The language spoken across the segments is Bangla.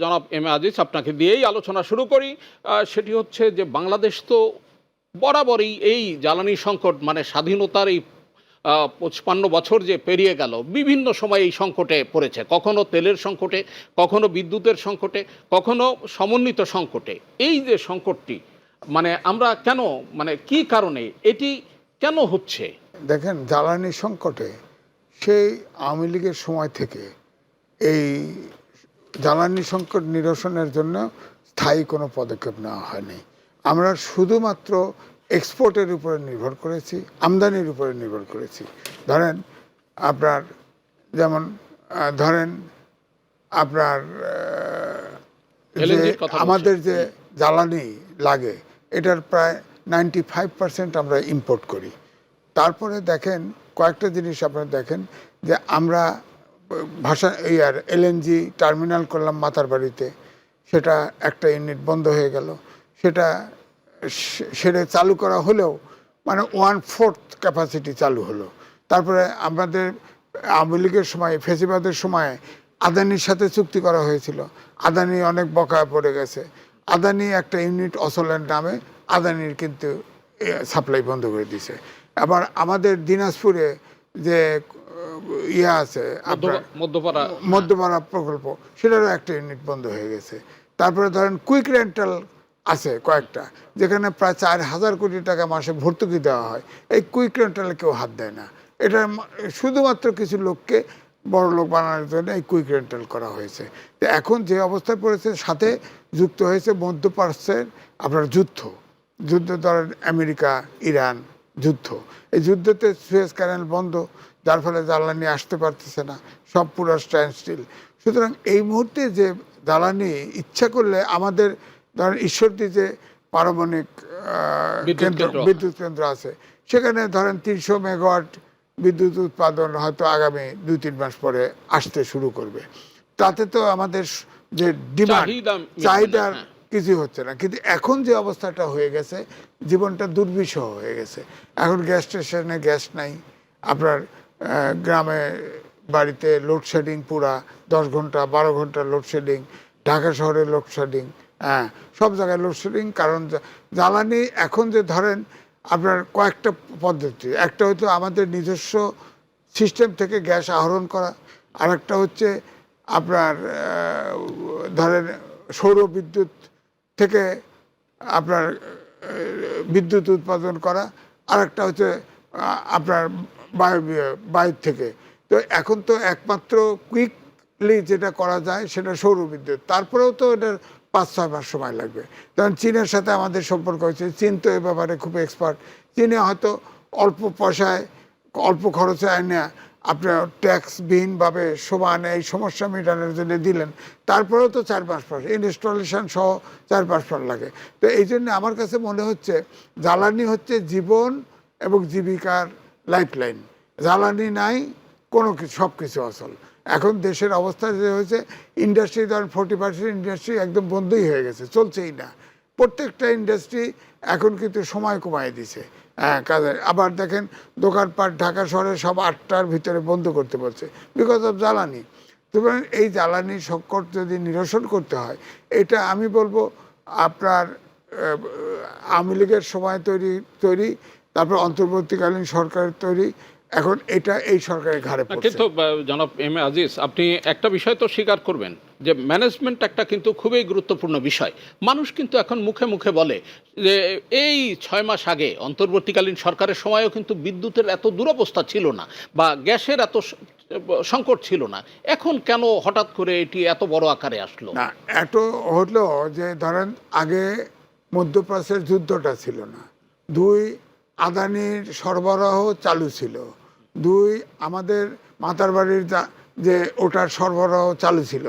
জনাব এম এ আজিজ, আপনাকে দিয়েই আলোচনা শুরু করি। সেটি হচ্ছে যে বাংলাদেশ তো বরাবরই এই জ্বালানি সংকট, মানে স্বাধীনতার এই 55 বছর যে পেরিয়ে গেল, বিভিন্ন সময় এই সংকটে পড়েছে। কখনো তেলের সংকটে, কখনো বিদ্যুতের সংকটে, কখনো সমন্বিত সংকটে। এই যে সংকটটি, মানে আমরা কেন, মানে কি কারণে এটি কেন হচ্ছে? দেখেন, জ্বালানি সংকটে সেই আওয়ামী লীগের সময় থেকে এই জ্বালানি সংকট নিরসনের জন্য স্থায়ী কোনো পদক্ষেপ নেওয়া হয়নি। আমরা শুধুমাত্র এক্সপোর্টের উপরে নির্ভর করেছি, আমদানির উপরে নির্ভর করেছি। ধরেন আপনার, যেমন ধরেন আপনার যে আমাদের যে জ্বালানি লাগে এটার প্রায় 95% আমরা ইম্পোর্ট করি। তারপরে দেখেন কয়েকটা জিনিস আপনারা দেখেন যে আমরা এলএনজি টার্মিনাল করলাম মাতারবাড়িতে, সেটা একটা ইউনিট বন্ধ হয়ে গেল। সেটা চালু করা হলেও মানে 1/4 ক্যাপাসিটি চালু হলো। তারপরে আমাদের আওয়ামী লীগের সময়, ফেসিবাদের সময় আদানির সাথে চুক্তি করা হয়েছিল। আদানি অনেক বকায় পড়ে গেছে। আদানি একটা ইউনিট অচলের নামে আদানির কিন্তু সাপ্লাই বন্ধ করে দিয়েছে। আবার আমাদের দিনাজপুরে যে ইয়ে আছে আপনার মধ্যপাড়া প্রকল্প, সেটারও একটা ইউনিট বন্ধ হয়ে গেছে। তারপরে ধরেন কুইক রেন্টাল আছে কয়েকটা, যেখানে প্রায় 4,000 কোটি টাকা মাসে ভর্তুকি দেওয়া হয়। এই কুইক রেন্টালে কেউ হাত দেয় না। এটা শুধুমাত্র কিছু লোককে বড় লোক বানানোর জন্য এই কুইক রেন্টাল করা হয়েছে। তো এখন যে অবস্থায় পড়েছে, সাথে যুক্ত হয়েছে মধ্যপ্রাচ্যের আপনার যুদ্ধ ধরেন আমেরিকা ইরান যুদ্ধ। এই যুদ্ধতে সুয়েজ ক্যানাল বন্ধ, যার ফলে জ্বালানি আসতে পারতেছে না, সব পুরো স্ট্যান্ড স্টিল। সুতরাং এই মুহূর্তে যে জ্বালানি ইচ্ছা করলে আমাদের ধরেন ঈশ্বরদী যে পারমাণবিক বিদ্যুৎ কেন্দ্র আছে, সেখানে ধরেন 300 মেগাওয়াট বিদ্যুৎ উৎপাদন হয়তো আগামী 2-3 মাস পরে আসতে শুরু করবে। তাতে তো আমাদের যে ডিমান্ড, চাহিদার কিছু হচ্ছে না। কিন্তু এখন যে অবস্থাটা হয়ে গেছে, জীবনটা দুর্বিষহ হয়ে গেছে। এখন গ্যাস স্টেশনে গ্যাস নাই, আপনার গ্রামে বাড়িতে লোডশেডিং, পুরা 10 ঘন্টা 12 ঘন্টা লোডশেডিং, ঢাকা শহরে লোডশেডিং, হ্যাঁ সব জায়গায় লোডশেডিং। কারণ জ্বালানি এখন যে ধরেন আপনার কয়েকটা পদ্ধতি, একটা হচ্ছে আমাদের নিজস্ব সিস্টেম থেকে গ্যাস আহরণ করা, আর একটা হচ্ছে আপনার ধরেন সৌর বিদ্যুৎ থেকে আপনার বিদ্যুৎ উৎপাদন করা, আর একটা হচ্ছে আপনার বায়ুর থেকে। তো এখন তো একমাত্র কুইকলি যেটা করা যায় সেটা সৌর বিদ্যুৎ। তারপরেও তো এটার 5-6 মাস সময় লাগবে। কারণ চীনের সাথে আমাদের সম্পর্ক হয়েছে, চীন তো এ ব্যাপারে খুব এক্সপার্ট। চীনে হয়তো অল্প পয়সায় অল্প খরচে আইনে আপনার ট্যাক্সবিহীনভাবে সমান এই সমস্যা মেটানোর জন্য দিলেন। তারপরেও তো 4 মাস পর ইনস্টলেশন সহ 4-5 মাস লাগে। তো এই জন্য আমার কাছে মনে হচ্ছে জ্বালানি হচ্ছে জীবন এবং জীবিকার লাইফলাইন। জ্বালানি নাই কোনো কিছু, সব কিছু অচল। এখন দেশের অবস্থা যে হয়েছে, ইন্ডাস্ট্রি ধরেন 40% ইন্ডাস্ট্রি একদম বন্ধই হয়ে গেছে, চলছেই না। প্রত্যেকটা ইন্ডাস্ট্রি এখন কিন্তু সময় কমায় দিছে। হ্যাঁ, কাজে আবার দেখেন দোকানপাট ঢাকা শহরে সব 8টার ভিতরে বন্ধ করতে বলছে, বিকজ অফ জ্বালানি। সুতরাং এই জ্বালানি সংকট যদি নিরসন করতে হয়, এটা আমি বলবো আপনার আওয়ামী লীগের সময় তৈরি, তারপর অন্তর্বর্তীকালীন সরকারের তৈরি, এখন এটা এই সরকারের ঘাড়ে পড়ছে। কিন্তু জনাব এম এ আজিজ, আপনি একটা বিষয় তো স্বীকার করবেন যে ম্যানেজমেন্ট একটা কিন্তু খুবই গুরুত্বপূর্ণ বিষয়। মানুষ কিন্তু এখন মুখে মুখে বলে যে এই 6 মাস আগে অন্তর্বর্তীকালীন সরকারের সময়ও কিন্তু বিদ্যুতের এত দুরবস্থা ছিল না, বা গ্যাসের এত সংকট ছিল না। এখন কেন হঠাৎ করে এটি এত বড় আকারে আসলো? না, এত হলো যে ধরেন আগে মধ্যপ্রাচ্যের যুদ্ধটা ছিল না, 2 আদানির সরবরাহ চালু ছিল, 2 আমাদের মাতারবাড়ির যে ওটার সরবরাহ চালু ছিল,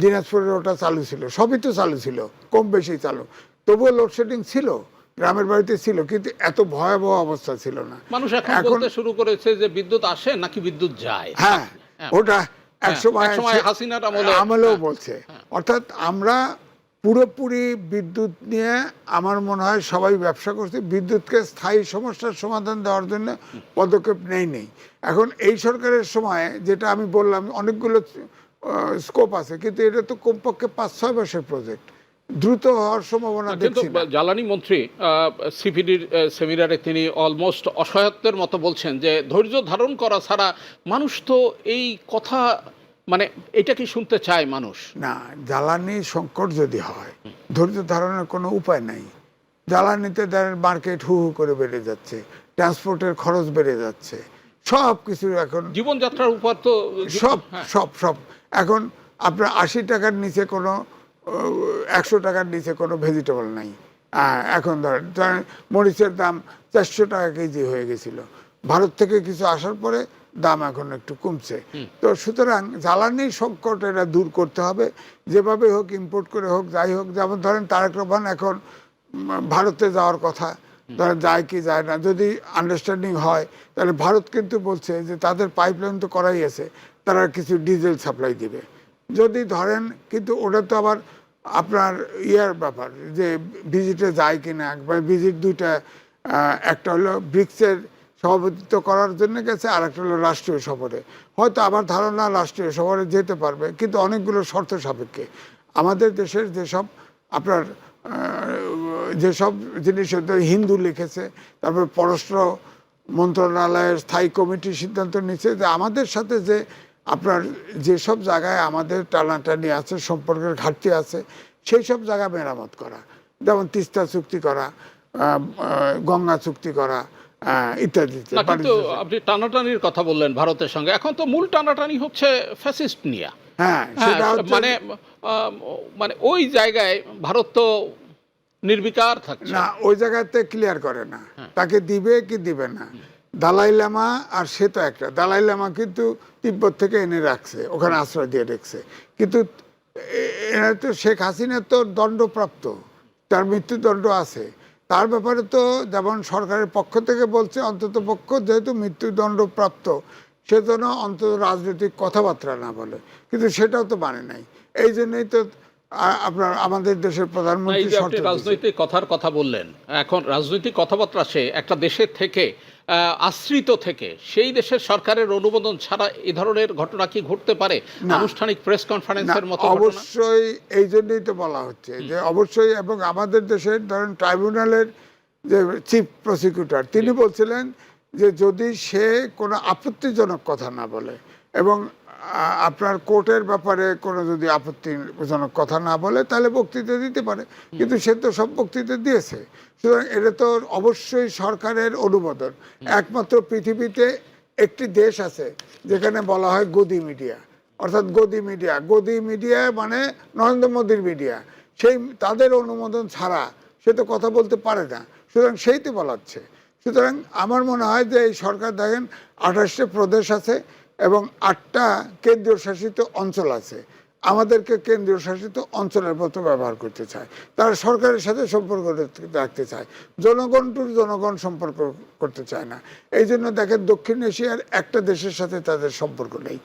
দিনাজপুরের ওটা চালু ছিল, সবই তো চালু ছিল, কম বেশি চালু। তবুও লোডশেডিং ছিল, গ্রামের বাড়িতে ছিল, কিন্তু এত ভয়াবহ অবস্থা ছিল না। মানুষ এখন বলতে শুরু করেছে যে বিদ্যুৎ আসে নাকি বিদ্যুৎ যায়। হ্যাঁ, ওটা একসময় হাসিনার আমলেও বলছে। অর্থাৎ আমরা পুরোপুরি বিদ্যুৎ নিয়ে আমার মনে হয় সবাই ব্যবসা করছে, বিদ্যুৎকে স্থায়ী সমস্যার সমাধান দেওয়ার জন্য পদক্ষেপ নেই। এখন এই সরকারের সময় যেটা আমি বললাম, অনেকগুলো স্কোপ আছে, কিন্তু এটা তো কমপক্ষে 5-6 মাসের প্রজেক্ট, দ্রুত হওয়ার সম্ভাবনা কিন্তু দেখছি না। জ্বালানি মন্ত্রী সিপিডির সেমিনারে তিনি অলমোস্ট অসহায়ত্বের মতো বলছেন যে ধৈর্য ধারণ করা ছাড়া মানুষ তো এই কথা মানে এটা কি শুনতে চায় মানুষ? না, জ্বালানি সংকট যদি হয় ধৈর্য ধারণের কোনো উপায় নাই। জ্বালানিতে মার্কেট হু হু করে বেড়ে যাচ্ছে, ট্রান্সপোর্টের খরচ বেড়ে যাচ্ছে, সব কিছু এখন জীবনযাত্রার উপর তো সব হ্যাঁ। সব সব এখন আপনার 80 টাকার নিচে কোনো 100 টাকার নিচে কোনো ভেজিটেবল নাই। এখন ধরেন মরিচের দাম 400 টাকা কেজি হয়ে গেছিল, ভারত থেকে কিছু আসার পরে দাম এখন একটু কমছে। তো সুতরাং জ্বালানি সংকট এটা দূর করতে হবে, যেভাবে হোক, ইম্পোর্ট করে হোক, যাই হোক। যেমন ধরেন তারেক রহমান এখন ভারতে যাওয়ার কথা, ধরেন যায় কি যায় না, যদি আন্ডারস্ট্যান্ডিং হয় তাহলে ভারত কিন্তু বলছে যে তাদের পাইপলাইন তো করাই আছে, তারা কিছু ডিজেল সাপ্লাই দিবে যদি ধরেন। কিন্তু ওটা তো আবার আপনার ইয়ার ব্যাপার যে ভিজিটে যায় কিনা, একবার ভিজিট দুইটা, একটা হলো ব্রিক্সের সভাপতিত্ব করার জন্য গেছে, আর একটা হলো রাষ্ট্রীয় সফরে। হয়তো আমার ধারণা রাষ্ট্রীয় সফরে যেতে পারবে, কিন্তু অনেকগুলো শর্ত সাপেক্ষে। আমাদের দেশের যেসব আপনার যেসব জিনিস হিন্দু লিখেছে, তারপর পররাষ্ট্র মন্ত্রণালয়ের স্থায়ী কমিটি সিদ্ধান্ত নিচ্ছে যে আমাদের সাথে যে আপনার যেসব জায়গায় আমাদের টানাটানি আছে, সম্পর্কের ঘাটতি আছে, সেই সব জায়গা মেরামত করা, যেমন তিস্তা চুক্তি করা, গঙ্গা চুক্তি করা ইত্যাদি। না, কিন্তু আপনি টানাটানির কথা বললেন ভারতের সঙ্গে, এখন তো মূল টানাটানি হচ্ছে ফ্যাসিস্ট নিয়ে। হ্যাঁ, সেটা হচ্ছে মানে মানে ওই জায়গায় ভারত তো নির্বিকার থাকছে না, ওই জায়গাতে ক্লিয়ার করে না তাকে দিবে কি দিবে না। দালাই লামা আর সে তো একটা, দালাই লামা কিন্তু তিব্বত থেকে এনে রাখছে, ওখানে আশ্রয় দিয়ে রেখেছে, কিন্তু এরা তো শেখ হাসিনা তো দণ্ডপ্রাপ্ত, তার মৃত্যুদণ্ড আছে। তার ব্যাপারে তো যেমন সরকারের পক্ষ থেকে বলছে অন্তত পক্ষ যেহেতু মৃত্যুদণ্ডপ্রাপ্ত, সেজন্য অন্তত রাজনৈতিক কথাবার্তা না বলে, কিন্তু সেটাও তো মানে নাই। এই জন্যই তো আপনার আমাদের দেশের প্রধানমন্ত্রী রাজনৈতিক কথার কথা বললেন। এখন রাজনৈতিক কথাবার্তা সে একটা দেশের থেকে আশ্রিত থেকে সেই দেশের সরকারের অনুমোদন ছাড়া এই ধরনের ঘটনা কি ঘটতে পারে আনুষ্ঠানিক প্রেস কনফারেন্সের মতো? অবশ্যই, এই জন্যই তো বলা হচ্ছে যে অবশ্যই। এবং আমাদের দেশের ধরেন ট্রাইব্যুনালের যে চিফ প্রসিকিউটর, তিনি বলছিলেন যে যদি সে কোনো আপত্তিজনক কথা না বলে এবং আপনার কোর্টের ব্যাপারে কোনো যদি আপত্তিজনক কথা না বলে তাহলে বক্তৃতা দিতে পারে, কিন্তু সে তো সব বক্তৃতা দিয়েছে। সুতরাং এটা তো অবশ্যই সরকারের অনুমোদন। একমাত্র পৃথিবীতে একটি দেশ আছে যেখানে বলা হয় গদি মিডিয়া, অর্থাৎ গদি মিডিয়া মানে নরেন্দ্র মোদীর মিডিয়া, সেই তাদের অনুমোদন ছাড়া সে তো কথা বলতে পারে না। সুতরাং সেই তো বলাচ্ছে। সুতরাং আমার মনে হয় যে এই সরকার দেখেন 28টা প্রদেশ আছে এবং 8টা কেন্দ্রীয় শাসিত অঞ্চল আছে। আমাদেরকে কেন্দ্রীয় শাসিত অঞ্চলের মতো ব্যবহার করতে চায়, তারা সরকারের সাথে সম্পর্ক রাখতে চায়, জনগণ টু জনগণ সম্পর্ক করতে চায় না। এই জন্য দেখেন দক্ষিণ এশিয়ার একটা দেশের সাথে তাদের সম্পর্ক নেই।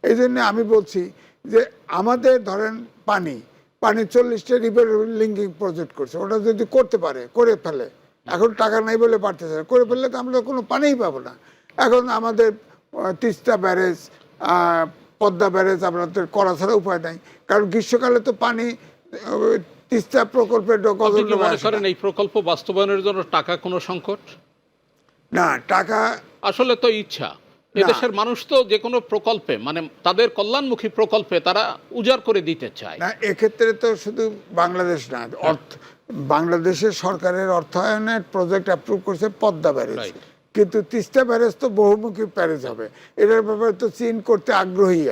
এই জন্য আমি বলছি যে আমাদের ধরেন পানি 40টা রিভার লিঙ্কিং প্রজেক্ট করছে, ওটা যদি করতে পারে, করে ফেলে, এখন টাকা নাই বলে পারতেছে না, করে ফেললে তো আমরা কোনো পানিই পাবো না। এখন আমাদের তিস্তা ব্যারেজ, পদ্মা ব্যারেজ আমাদের করা ছাড়া উপায় নাই, কারণ গ্রীষ্মকালে তো পানি তিস্তা প্রকল্পের এই প্রকল্প বাস্তবায়নের জন্য টাকা কোনো সংকট না। টাকা আসলে তো ইচ্ছা, এদেশের মানুষ তো যে কোনো প্রকল্পে মানে তাদের কল্যাণমুখী প্রকল্পে তারা উজাড় করে দিতে চায় না। এক্ষেত্রে তো শুধু বাংলাদেশ না, বাংলাদেশের সরকারের অর্থায়নের প্রজেক্ট অ্যাপ্রুভ করছে পদ্মা ব্যারেজ, কিন্তু তিস্তা ব্যারেজ তো বহুমুখী ব্যারেজ হবে, এটার ব্যাপারে তো চীন করতে আগ্রহী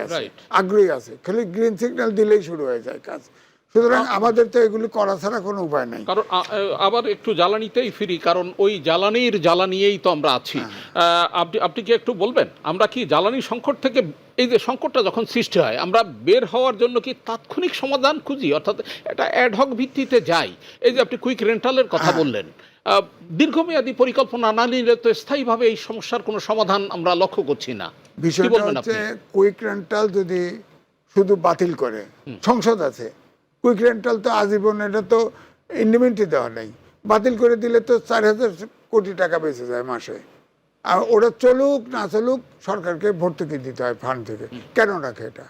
আছে, খালি গ্রিন সিগন্যাল দিলেই শুরু হয়ে যায় কাজ। সুতরাং আমাদের তো এগুলি করা ছাড়া কোনো উপায় নাই। কারণ আবার একটু জ্বালানিতেই ফিরি, কারণ ওই জ্বালা নিয়েই তো আমরা আছি। আপনি কি একটু বলবেন আমরা কি জ্বালানি সংকট থেকে, এই যে সংকটটা যখন সৃষ্টি হয়, আমরা বের হওয়ার জন্য কি তাৎক্ষণিক সমাধান খুঁজি, অর্থাৎ এটা অ্যাডহক ভিত্তিতে যাই? এই যে আপনি কুইক রেন্টালের কথা বললেন, দীর্ঘমেয়াদী পরিকল্পনা না নিলে তো স্থায়ীভাবে এই সমস্যার কোনো সমাধান আমরা লক্ষ্য করছি না। বিষয়টা হচ্ছে কুইক রেন্টাল যদি শুধু বাতিল করে, সংসদ আছে, কুইক রেন্টাল তো আজীবন, এটা তো ইন্ডিমেন্টই দেওয়া নেই, বাতিল করে দিলে তো 4000 কোটি টাকা বেঁচে যায় মাসে। আর ওরা চলুক না চলুক সরকারকে ভর্তুকি দিতে হয় ফান্ড থেকে, কেন রাখে এটা?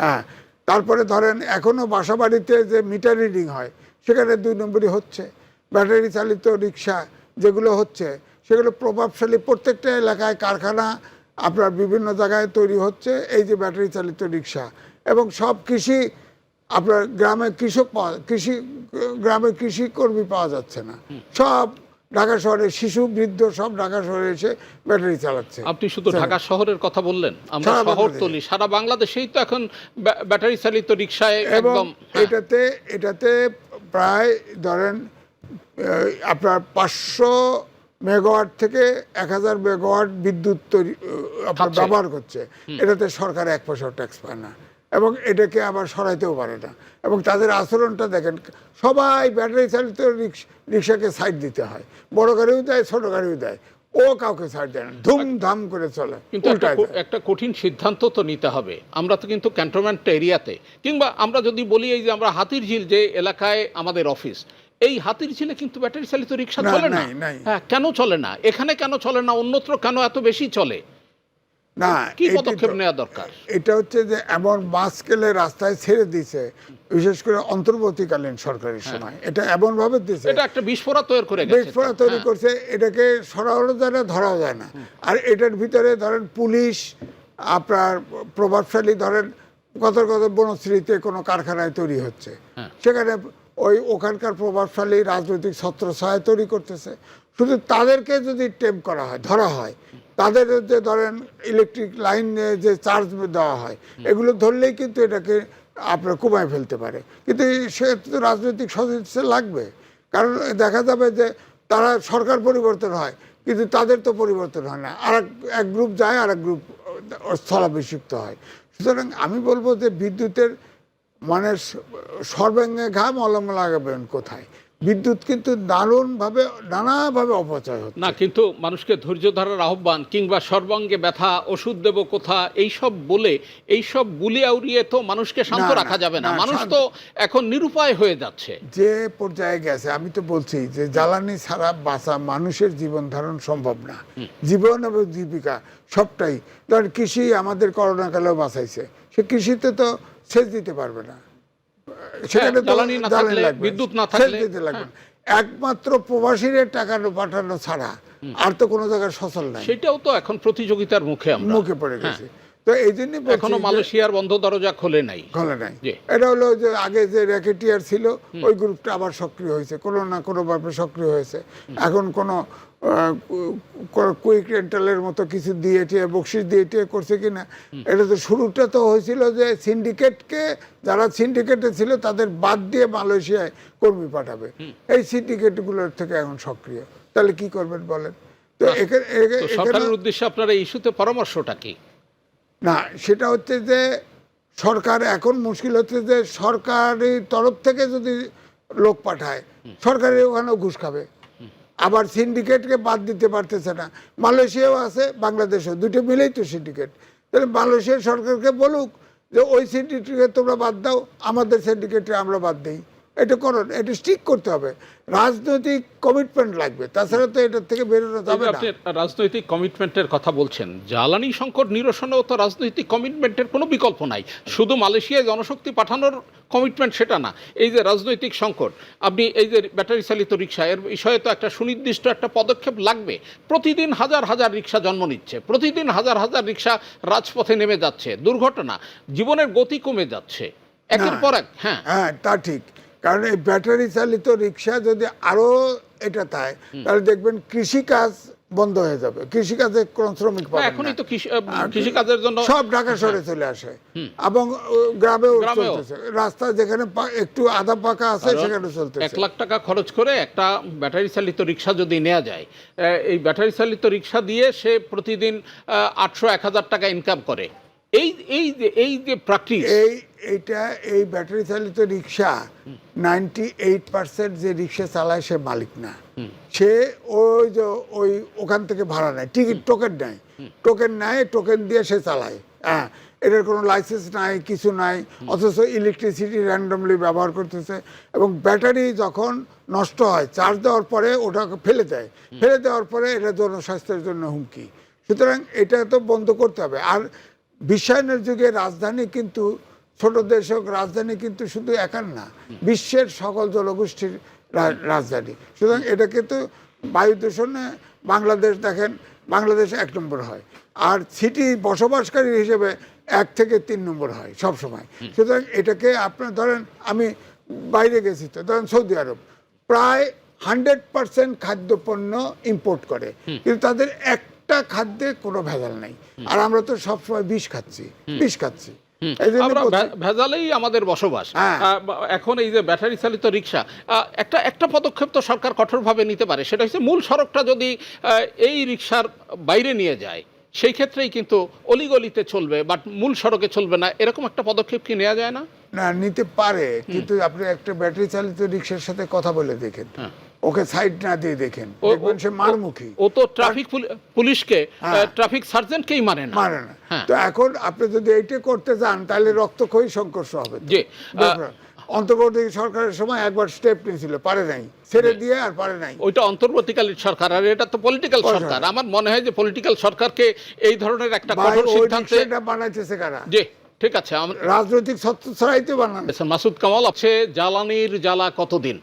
হ্যাঁ, তারপরে ধরেন এখনো বাসা বাড়িতে যে মিটার রিডিং হয় সেখানে 2 নম্বরই হচ্ছে। ব্যাটারি চালিত রিক্সা যেগুলো হচ্ছে সেগুলো প্রভাবশালী প্রত্যেকটা এলাকায় কারখানা আপনার বিভিন্ন জায়গায় তৈরি হচ্ছে এই যে ব্যাটারি চালিত রিক্সা। এবং সব কৃষি আপনার গ্রামে গ্রামে কৃষি কর্মী পাওয়া যাচ্ছে না, সব ঢাকা শহরে শিশু বৃদ্ধ সব ঢাকা শহরে এসে ব্যাটারি চালাচ্ছে। আপনি শুধু ঢাকা শহরের কথা বললেন, আমরা সারা শহরতলি সারা বাংলাদেশেই তো এখন ব্যাটারি চালিত রিক্সায় এবং একদম। এটাতে প্রায় ধরেন আপনার 500 মেগাওয়াট থেকে 1000 মেগাওয়াট বিদ্যুৎ তৈরি আপনার ব্যবহার করছে। এটাতে সরকার 1 পয়সাও ট্যাক্স পায় না এবং এটাকে আবার সরাইতেও পারে না। এবং তাদের আচরণটা দেখেন, সবাই ব্যাটারি চালিত রিক্সাকে সাইড দিতে হয়, বড় গাড়িও দেয় ছোট গাড়িও দেয়, ও কাউকে সাইড দেয় না, ধুমধাম করে চলে। কিন্তু একটা কঠিন সিদ্ধান্ত তো নিতে হবে। আমরা তো কিন্তু ক্যান্টনমেন্ট এরিয়াতে, কিংবা আমরা যদি বলি এই যে আমরা হাতিরঝিল যে এলাকায় আমাদের অফিস, এই হাতিরঝিলে কিন্তু ব্যাটারি চালিত রিক্সা চলে না। হ্যাঁ, কেন চলে না? এখানে কেন চলে না? অন্যত্র কেন এত বেশি চলে? না, কি পদক্ষেপ নেওয়া দরকার? এটা হচ্ছে যে এমন মাস স্কেলে রাস্তায় ছেড়ে দিয়েছে, বিশেষ করে অন্তর্বর্তীকালীন সরকারের সময় এটা এমন ভাবে দিয়েছে, এটা একটা বিস্ফোরক তৈরি করে গেছে, বিস্ফোরক তৈরি করছে। এটাকে সরানো যায় না, ধরাও যায় না। আর এটার ভিতরে ধরেন পুলিশ আপনার প্রভাবশালী, ধরেন কত বনশ্রীতে কোনো কারখানায় তৈরি হচ্ছে, সেখানে ওখানকার প্রভাবশালী রাজনৈতিক ছত্রছায়া তৈরি করতেছে। শুধু তাদেরকে যদি টেম করা হয়, ধরা হয়, তাদের যে ধরেন ইলেকট্রিক লাইন যে চার্জ দেওয়া হয়, এগুলো ধরলেই কিন্তু এটাকে আপনার কমায় ফেলতে পারে। কিন্তু সে তো রাজনৈতিক সদিচ্ছ লাগবে, কারণ দেখা যাবে যে তারা সরকার পরিবর্তন হয় কিন্তু তাদের তো পরিবর্তন হয় না, আর এক গ্রুপ যায় আর এক গ্রুপ স্থলাভিষিক্ত হয়। সুতরাং আমি বলবো যে বিদ্যুতের মানে সর্বাঙ্গে ঘাম মলম লাগাবেন কোথায়? বিদ্যুৎ কিন্তু নানাভাবে অপচয় হচ্ছে না। কিন্তু মানুষকে ধৈর্য ধরার আহ্বান, কিংবা সর্বাঙ্গে ব্যথা, ওষুধ দেব কোথা, এইসব বুলিয়ে উড়িয়ে তো মানুষকে শান্ত রাখা যাবে না। মানুষ তো এখন নিরুপায় হয়ে যাচ্ছে যে পর্যায়ে গেছে। আমি তো বলছি যে জ্বালানি ছাড়া বাঁচা মানুষের জীবন ধারণ সম্ভব না। জীবন এবং জীবিকা সবটাই, ধর কৃষি আমাদের করোনাকালেও বাঁচাইছে, সে কৃষিতে তো সেচ দিতে পারবে না, সেখানে জ্বালানি না থাকলে, বিদ্যুৎ না থাকলে একমাত্র প্রবাসীদের টাকা পাঠানো ছাড়া আর তো কোনো জায়গায় সচল নাই। সেটাও তো এখন প্রতিযোগিতার মুখে পড়ে গেছে। তো এই জন্য এখনো মালয়েশিয়ার বন্ধ দরজা খোলে নাই। এটা হলো যে আগে যে র্যাকেটিয়ার ছিল ওই গ্রুপটা আবার সক্রিয় হয়েছে, কোনো না কোনো ভাবে সক্রিয় হয়েছে। এখন কোনো কুইক রেন্টালের মতো কিছু দিয়ে বকশিস দিয়ে করছে কিনা, এটা তো শুরুটা তো হয়েছিল যে সিন্ডিকেটকে, যারা সিন্ডিকেটে ছিল তাদের বাদ দিয়ে মালয়েশিয়ায় কর্মী পাঠাবে। এই সিন্ডিকেটগুলোর থেকে এখন সক্রিয়, তাহলে কি করবেন বলেন? তো সরকারের উদ্দেশ্যে আপনার এই ইস্যুতে পরামর্শটা কি? না, সেটা হচ্ছে যে সরকার এখন মুশকিল হচ্ছে যে সরকারি তরফ থেকে যদি লোক পাঠায়, সরকারের ওখানেও ঘুষ খাবে, আবার সিন্ডিকেটকে বাদ দিতে পারতেছে না। মালয়েশিয়াও আছে, বাংলাদেশও, দুটো মিলেই তো সিন্ডিকেট। তাহলে মালয়েশিয়ার সরকারকে বলুক যে ওই সিন্ডিকেটকে তোমরা বাদ দাও, আমাদের সিন্ডিকেটে আমরা বাদ দিই। এটা করুন, এটা স্ট্রিক্ট করতে হবে, রাজনৈতিক কমিটমেন্ট লাগবে, তাছাড়া তো এটার থেকে বেরোনো যাবে না। আপনি রাজনৈতিক কমিটমেন্টের কথা বলছেন, জ্বালানি সংকট নিরসনেও তো রাজনৈতিক কমিটমেন্টের কোনো বিকল্প নাই। শুধু মালয়েশিয়ায় জনশক্তি পাঠানোর কমিটমেন্ট সেটা না, এই যে রাজনৈতিক সংকট, আপনি এই যে ব্যাটারি চালিত রিক্সা, এর বিষয়ে তো একটা সুনির্দিষ্ট একটা পদক্ষেপ লাগবে। প্রতিদিন হাজার হাজার রিক্সা জন্ম নিচ্ছে, প্রতিদিন হাজার হাজার রিক্সা রাজপথে নেমে যাচ্ছে, দুর্ঘটনা, জীবনের গতি কমে যাচ্ছে একের পর এক। হ্যাঁ, তা ঠিক, কারণ এই ব্যাটারি চালিত রিক্সা যদি আরো এটা তাই, তাহলে দেখবেন কৃষিকাজ বন্ধ হয়ে যাবে, কৃষিকাজে কোন শ্রমিক পাবে না। এখনই তো কৃষিকাজের জন্য সব ঢাকা শহরে চলে আসে এবং গ্রামেও চলতেছে, রাস্তা যেখানে একটু আধা পাকা আছে সেখানে চলতেছে। 1 লাখ টাকা খরচ করে একটা ব্যাটারি চালিত রিক্সা যদি নেওয়া যায়, এই ব্যাটারি চালিত রিক্সা দিয়ে সে প্রতিদিন 800-1000 টাকা ইনকাম করে। এই যে প্র্যাকটিস, এই ব্যাটারি চালিত রিক্সা 98% যে রিক্সা চালায় সে মালিক না, সে ওখান থেকে ভাড়া নেয়, টিকিট টোকেন নেয়, টোকেন দিয়ে সে চালায়। হ্যাঁ, এটার কোনো লাইসেন্স নাই, কিছু নাই, অথচ ইলেকট্রিসিটি র্যান্ডমলি ব্যবহার করতেছে। এবং ব্যাটারি যখন নষ্ট হয়, চার্জ দেওয়ার পরে ওটাকে ফেলে দেওয়ার পরে এটা জনস্বাস্থ্যের জন্য হুমকি। সুতরাং এটা তো বন্ধ করতে হবে। আর বিশ্বায়নের যুগে রাজধানী কিন্তু ছোট দেশ হোক, রাজধানী কিন্তু শুধু একার না, বিশ্বের সকল জনগোষ্ঠীর রাজধানী। সুতরাং এটা কিন্তু বায়ু দূষণে বাংলাদেশ দেখেন, বাংলাদেশ 1 নম্বর হয়, আর সিটি বসবাসকারী হিসেবে 1 থেকে 3 নম্বর হয় সব সময়। সুতরাং এটাকে আপনার ধরেন, আমি বাইরে গেছি তো, ধরেন সৌদি আরব প্রায় 100% খাদ্যপণ্য ইম্পোর্ট করে, কিন্তু তাদের একটা খাদ্যে কোনো ভেজাল নাই। আর আমরা তো সবসময় বিষ খাচ্ছি। এই জন্য আমরা ভেজালেই আমাদের বসবাস। এখন এই যে ব্যাটারি চালিত রিক্সা, একটা পদক্ষেপ তো সরকার কঠোরভাবে নিতে পারে, সেটা হচ্ছে মূল সড়কটা যদি এই রিক্সার বাইরে নিয়ে যায়, সেই ক্ষেত্রেই কিন্তু অলিগলিতে চলবে, বাট মূল সড়কে চলবে না, এরকম একটা পদক্ষেপ কি নেওয়া যায় না? না, নিতে পারে, কিন্তু আপনি একটা ব্যাটারি চালিত রিক্সার সাথে কথা বলে দেখেন, ওকে সাইড না দিয়ে দেখেন, দেখবেন সে মারমুখী। ও তো ট্রাফিক পুলিশকে, ট্রাফিক সার্জেন্টকেই মানে না। তো এখন আপনি যদি এইটা করতে যান, তাহলে রক্তক্ষয়ী সংঘর্ষ হবে। জি, অন্তর্বর্তী সরকারের সময় একবার স্টেপ নিয়েছিল, পারে নাই, ছেড়ে দিয়ে আর পারে নাই। ওইটা অন্তর্বর্তীকালীন সরকার, আর এটা তো পলিটিক্যাল সরকার। আমার মনে হয় যে পলিটিক্যাল সরকারকে এই ধরনের একটা কঠোর সিদ্ধান্তে বানাইতেছে কারা? জি, ঠিক আছে, রাজনৈতিক সত্য ছড়াইতে বানান। মাসুদ কামাল, আছে জ্বালানির জ্বালা কতদিন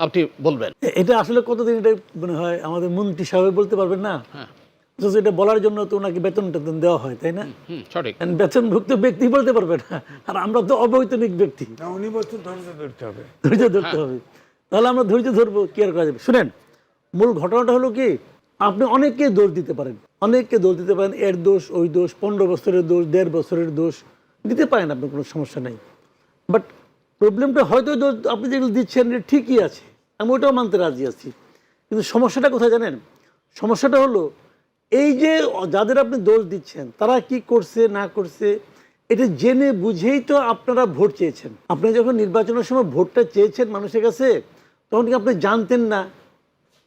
আপনি বলবেন? এটা আসলে কতদিন, এটা মনে হয় আমাদের মন্ত্রী সাহেব বলতে পারবেন না। এটা বলার জন্য তো ওনাকে বেতন টেতন দেওয়া হয়, তাই না? সঠিক। বেতনভুক্ত ব্যক্তি বলতে পারবে না, আর আমরা তো অবৈতনিক ব্যক্তি। উনি বলছেন ধৈর্য ধরতে হবে, তাহলে আমরা ধৈর্য ধরবো, কি আর করা যাবে? শুনেন, মূল ঘটনাটা হলো কি, আপনি অনেককে দোষ দিতে পারেন, এর দোষ, ওই দোষ, 15 বছরের দোষ, 1.5 বছরের দোষ দিতে পারেন, আপনার কোনো সমস্যা নেই। বাট প্রবলেমটা হয়তো আপনি যেগুলো দিচ্ছেন ঠিকই আছে, আমি ওটাও মানতে রাজি আছি, কিন্তু সমস্যাটা কোথায় জানেন? সমস্যাটা হলো এই যে যাদের আপনি দোষ দিচ্ছেন, তারা কি করছে না করছে এটা জেনে বুঝেই তো আপনারা ভোট চেয়েছেন। আপনি যখন নির্বাচনের সময় ভোটটা চেয়েছেন মানুষের কাছে, তখন কি আপনি জানতেন না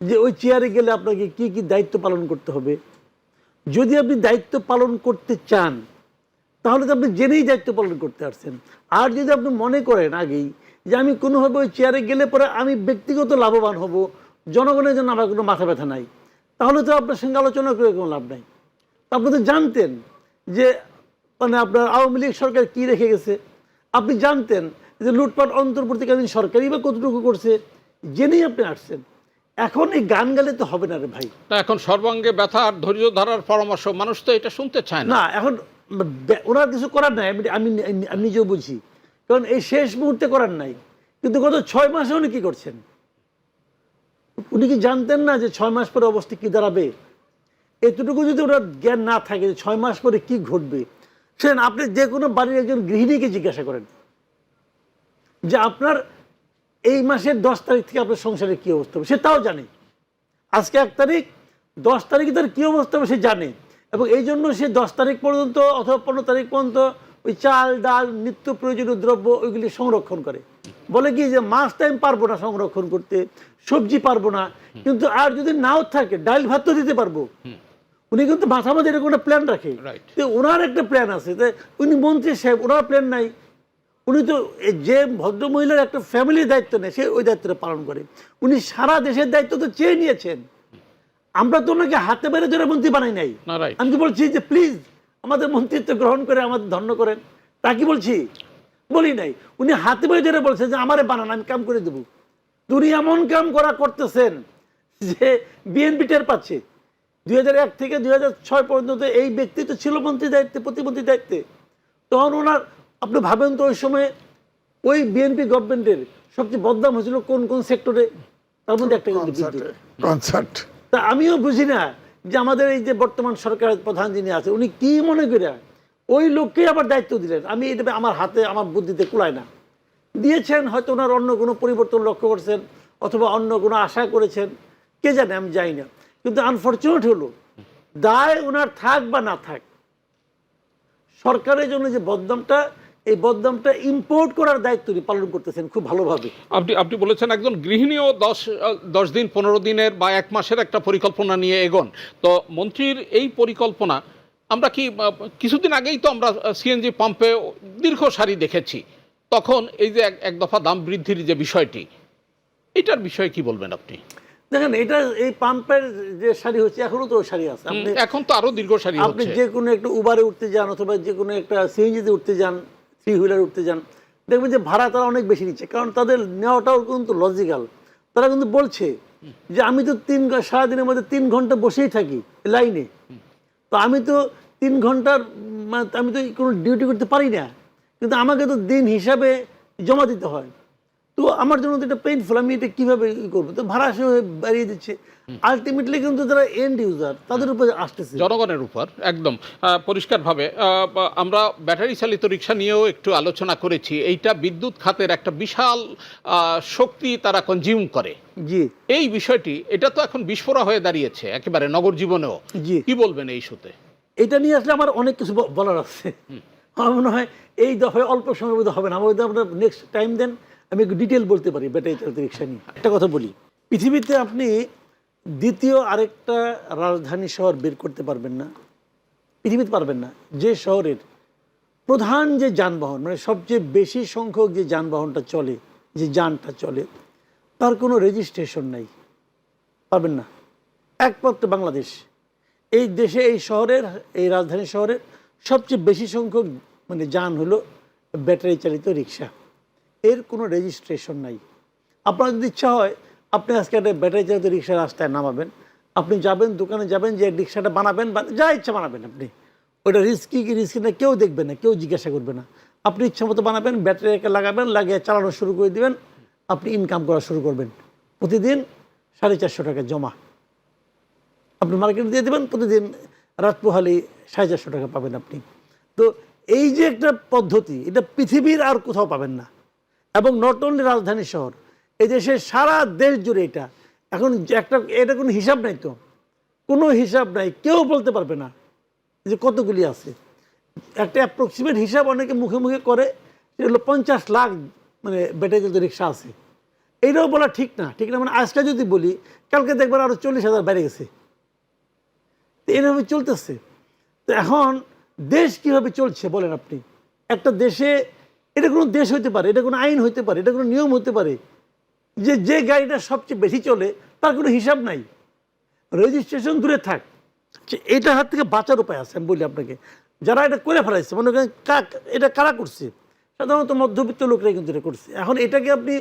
যে ওই চেয়ারে গেলে আপনাকে কি কি দায়িত্ব পালন করতে হবে? যদি আপনি দায়িত্ব পালন করতে চান, তাহলে তো আপনি জেনেই দায়িত্ব পালন করতে পারছেন। আর যদি আপনি মনে করেন আগেই যে আমি কোনোভাবে ওই চেয়ারে গেলে পরে আমি ব্যক্তিগত লাভবান হব, জনগণের জন্য আমার কোনো মাথা ব্যথা নাই, তাহলে তো আপনার সঙ্গে আলোচনা করে কোনো লাভ নাই। আপনি তো জানতেন যে মানে আপনার আওয়ামী লীগ সরকার কি রেখে গেছে, আপনি জানতেন যে লুটপাট অন্তর্বর্তীকালীন সরকারই বা কতটুকু করছে, জেনেই আপনি আসছেন। এখন এই গান গালে তো হবে না রে ভাই। এখন সর্বাঙ্গে ব্যথা আর ধৈর্য ধরার পরামর্শ, মানুষ তো এটা শুনতে চায় না। এখন ওনার কিছু করার নাই, আমি নিজেও বুঝি, কারণ এই শেষ মুহূর্তে করার নাই। কিন্তু গত 6 মাসে উনি কি করছেন? উনি কি জানতেন না যে 6 মাস পরে অবস্থা কি দাঁড়াবে? এতটুকু যদি ওনার জ্ঞান না থাকে যে 6 মাস পরে কি ঘটবে, সেন আপনি যে কোনো বাড়ির একজন গৃহিণীকে জিজ্ঞাসা করেন যে আপনার এই মাসের 10 তারিখ থেকে আপনার সংসারে কি অবস্থা হবে, সে তাও জানে। আজকে 1 তারিখ, 10 তারিখে তার কি অবস্থা হবে সে জানে, এবং এই জন্য সে 10 তারিখ পর্যন্ত অথবা 15 তারিখ পর্যন্ত ওই চাল ডাল নিত্য প্রয়োজনীয় দ্রব্য ওইগুলি সংরক্ষণ করে। বলে কি যে মাস টাইম পারবো না সংরক্ষণ করতে, সবজি পারবো না, কিন্তু আর যদি নাও থাকে ডাল ভাত তো দিতে পারবো। উনি কিন্তু মাথা মাঝে এরকম একটা প্ল্যান রাখে, ওনার একটা প্ল্যান আছে। উনি মন্ত্রী সাহেব, ওনার প্ল্যান নাই। উনি তো যে ভদ্রমহিলার একটা ফ্যামিলির দায়িত্ব নেয়, সে ওই দায়িত্বটা পালন করে। উনি সারা দেশের দায়িত্ব তো চেয়ে নিয়েছেন। আমরা তো ওনাকে হাতে বেড়ে ধরে মন্ত্রী বানাই নাই। আমি তো বলছি যে প্লিজ আমাদের মন্ত্রিত্ব গ্রহণ করে আমাদের ধন্য করেন, তা কি বলছি? বলি নাই। উনি হাতে বেড়ে ধরে বলছেন যে আমারে বানান, আমি কাম করে দেবো। উনি এমন কাম করতেছেন যে বিএনপি টের পাচ্ছে। 2001 থেকে 2006 পর্যন্ত এই ব্যক্তি তো ছিল মন্ত্রী দায়িত্বে, প্রতিমন্ত্রী দায়িত্বে। তখন ওনার, আপনি ভাবেন তো ওই সময় ওই বিএনপি গভর্নমেন্টের সবচেয়ে বদনাম হয়েছিল কোন কোন সেক্টরে, তার মধ্যে একটা কনসার্ট। তা আমিও বুঝি না যে আমাদের এই যে বর্তমান সরকারের প্রধান যিনি আছে উনি কি মনে করে ওই লোককেই আবার দায়িত্ব দিলেন। আমি এটা আমার হাতে আমার বুদ্ধিতে কুলায় না। দিয়েছেন হয়তো ওনার অন্য কোনো পরিবর্তন লক্ষ্য করছেন অথবা অন্য কোনো আশা করেছেন, কে জানে, আমি জানি না। কিন্তু আনফর্চুনেট হলো দায় ওনার থাক বা না থাক, সরকারের জন্য যে বদনামটা, এই বদনামটা ইম্পোর্ট করার দায়িত্ব উনি পালন করতেছেন খুব ভালোভাবে। আপনি বলেছেন একজন গৃহিণীও 10 দিন 15 দিনের বা 1 মাসের একটা পরিকল্পনা নিয়ে এগোন। তো মন্ত্রীর এই পরিকল্পনা, আমরা কি কিছুদিন আগেই তো আমরা সিএনজি পাম্পে দীর্ঘ সারি দেখেছি, তখন এই যে এক দফা দাম বৃদ্ধির যে বিষয়টি, এটার বিষয়ে কি বলবেন আপনি? দেখেন, এটা এই পাম্পের যে সারি হচ্ছে, এখনো তো সারি আছে। এখন তো আরো দীর্ঘ সারি হচ্ছে। আপনি যে কোনো একটা উবারে উঠতে যান অথবা যে কোনো একটা সিএনজিতে উঠতে যান, থ্রি হুইলার উঠতে যান, দেখবেন যে ভাড়া তারা অনেক বেশি নিচ্ছে, কারণ তাদের নেওয়াটাও কিন্তু লজিক্যাল। তারা কিন্তু বলছে যে আমি তো সারাদিনের মধ্যে 3 ঘন্টা বসেই থাকি লাইনে, তো আমি তো 3 ঘন্টার আমি তো কোনো ডিউটি করতে পারি না, কিন্তু আমাকে তো দিন হিসাবে জমা দিতে হয়। তো আমার জন্য তো এটা পেইনফুল, আমি এটা কীভাবে করবো? তো ভাড়া সে বাড়িয়ে দিচ্ছে। আলটিমেটলি কিন্তু যারা এন্ড ইউজার তাদের উপর আসতেছে, জনগণের উপর একদম পরিষ্কারভাবে। আমরা ব্যাটারি চালিত রিক্সা নিয়েও একটু আলোচনা করেছি। এইটা বিদ্যুৎ খাতের একটা বিশাল শক্তি তারা কনজিউম করে। জি, এই বিষয়টি এটা তো এখন বিস্ফোরা হয়ে দাঁড়িয়েছে একেবারে নগর জীবনেও। জি, কি বলবেন এই ইস্যুতে? এটা নিয়ে আসলে আমার অনেক কিছু বলার আছে। আমার মনে হয় এই দফায় অল্প সময়ের মধ্যে হবে না, আমার আপনার নেক্সট টাইম দেন, আমি একটু ডিটেল বলতে পারি ব্যাটারি চালিত রিক্সা নিয়ে। একটা কথা বলি, পৃথিবীতে আপনি দ্বিতীয় আরেকটা রাজধানী শহর বের করতে পারবেন না, পৃথিবীতে পারবেন না, যে শহরের প্রধান যে যানবাহন, মানে সবচেয়ে বেশি সংখ্যক যে যানবাহনটা চলে, যে যানটা চলে, তার কোনো রেজিস্ট্রেশন নাই, পারবেন না। একমাত্র বাংলাদেশ, এই দেশে, এই শহরের, এই রাজধানী শহরের সবচেয়ে বেশি সংখ্যক মানে যান হলো ব্যাটারি চালিত রিক্সা। এর কোনো রেজিস্ট্রেশন নাই। আপনার যদি ইচ্ছা হয় আপনি আজকে একটা ব্যাটারি চালিত রিক্সা রাস্তায় নামাবেন, আপনি যাবেন দোকানে যাবেন, যে রিক্সাটা বানাবেন বা যা ইচ্ছা বানাবেন, আপনি ওটা রিস্কি কি রিস্কি না কেউ দেখবে না, কেউ জিজ্ঞাসা করবে না। আপনি ইচ্ছা মতো বানাবেন, ব্যাটারিকে লাগাবেন, লাগিয়ে চালানো শুরু করে দিবেন, আপনি ইনকাম করা শুরু করবেন। প্রতিদিন 450 টাকা জমা আপনি মার্কেটে দিয়ে দেবেন, প্রতিদিন রাত পোহালি 450 টাকা পাবেন আপনি। তো এই যে একটা পদ্ধতি, এটা পৃথিবীর আর কোথাও পাবেন না। এবং নট অনলি রাজধানী শহর, এই দেশে সারা দেশ জুড়ে এটা এখন এটা কোনো হিসাব নাই, তো কোনো হিসাব নাই, কেউ বলতে পারবে না যে কতগুলি আছে। একটা অ্যাপ্রক্সিমেট হিসাব অনেকে মুখে মুখে করে, সেটা হলো 50 লাখ মানে ব্যাটারি চালিত রিক্সা আছে। এইটাও বলা ঠিক না, ঠিক না, মানে আজকে যদি বলি কালকে দেখবেন আরও 40,000 বেড়ে গেছে। এইভাবে চলতেছে। তো এখন দেশ কিভাবে চলছে বলেন আপনি? একটা দেশে, এটা কোনো দেশ হইতে পারে, এটা কোনো আইন হইতে পারে, এটা কোনো নিয়ম হতে পারে যে যে গাড়িটা সবচেয়ে বেশি চলে তার কোনো হিসাব নাই, রেজিস্ট্রেশন দূরে থাক। এটা হাত থেকে বাঁচার উপায় আছে, আমি বলি আপনাকে। যারা এটা করে ফেলাইছে, মনে করেন এটা কারা করছে? সাধারণত মধ্যবিত্ত লোকরাই কিন্তু এটা করছে। এখন এটাকে আপনি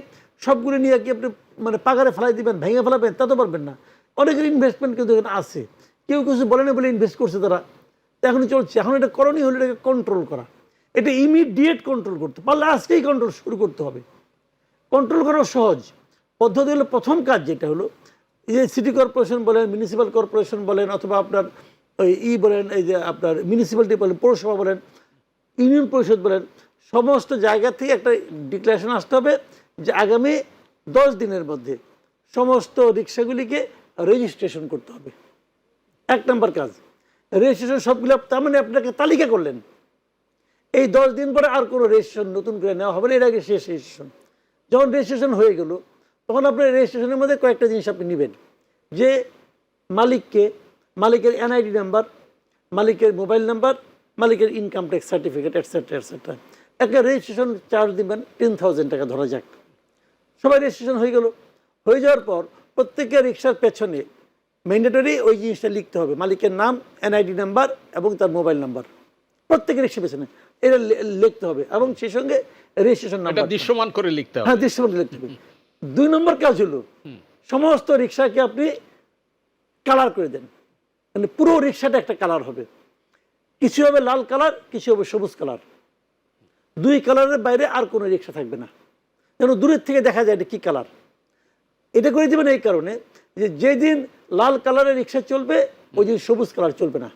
সবগুলো নিয়ে কি আপনি মানে পাগারে ফেলাই দিবেন, ভেঙে ফেলাবেন, তা তো পারবেন না। অনেকের ইনভেস্টমেন্ট কিন্তু এখানে আছে, কেউ কিছু বলে না বলে ইনভেস্ট করছে তারা, এখনই চলছে। এখন এটা করণীয় হলো এটাকে কন্ট্রোল করা, এটা ইমিডিয়েট কন্ট্রোল করতে পারলে আজকেই কন্ট্রোল শুরু করতে হবে। কন্ট্রোল করা সহজ পদ্ধতি হলো, প্রথম কাজ যেটা হলো, এই যে সিটি কর্পোরেশন বলেন, মিউনিসিপ্যাল কর্পোরেশন বলেন, অথবা আপনার ওই বলেন, এই যে আপনার মিউনিসিপ্যালিটি বলেন, পৌরসভা বলেন, ইউনিয়ন পরিষদ বলেন, সমস্ত জায়গা থেকে একটা ডিক্লারেশন আসতে হবে যে আগামী 10 দিনের মধ্যে সমস্ত রিক্সাগুলিকে রেজিস্ট্রেশন করতে হবে। 1 নম্বর কাজ রেজিস্ট্রেশন, সবগুলো তার মানে আপনাকে তালিকা করলেন। এই 10 দিন পরে আর কোনো রেজিস্ট্রেশন নতুন করে নেওয়া হবে না, এর আগে শেষ রেজিস্ট্রেশন। যখন রেজিস্ট্রেশন হয়ে গেল, তখন আপনার রেজিস্ট্রেশনের মধ্যে কয়েকটা জিনিস আপনি নেবেন, যে মালিককে, মালিকের এনআইডি নাম্বার, মালিকের মোবাইল নাম্বার, মালিকের income tax certificate, etcetera etcetera. একটা রেজিস্ট্রেশন চার্জ দিবেন 10,000 টাকা ধরা যাক। সবাই রেজিস্ট্রেশন হয়ে গেল। হয়ে যাওয়ার পর প্রত্যেকের রিক্সার পেছনে ম্যান্ডেটরি ওই জিনিসটা লিখতে হবে, মালিকের নাম, এনআইডি নাম্বার এবং তার মোবাইল নাম্বার, প্রত্যেকের রিক্সার পেছনে এটা লিখতে হবে, এবং সেই সঙ্গে রেজিস্ট্রেশন নাম্বার দৃশ্যমান করে লিখতে হবে। হ্যাঁ, দৃশ্যমান লিখতে হবে। 2 নম্বর কাজ হলো, সমস্ত রিক্সাকে আপনি কালার করে দেন, মানে পুরো রিক্সাটা একটা কালার হবে। কিছু হবে লাল কালার, কিছু হবে সবুজ কালার। 2 কালারের বাইরে আর কোনো রিক্সা থাকবে না, যেন দূরের থেকে দেখা যায় এটা কী কালার। এটা করে দেবেন এই কারণে যে যেদিন লাল কালারের রিক্সা চলবে ওই দিন সবুজ কালার চলবে না।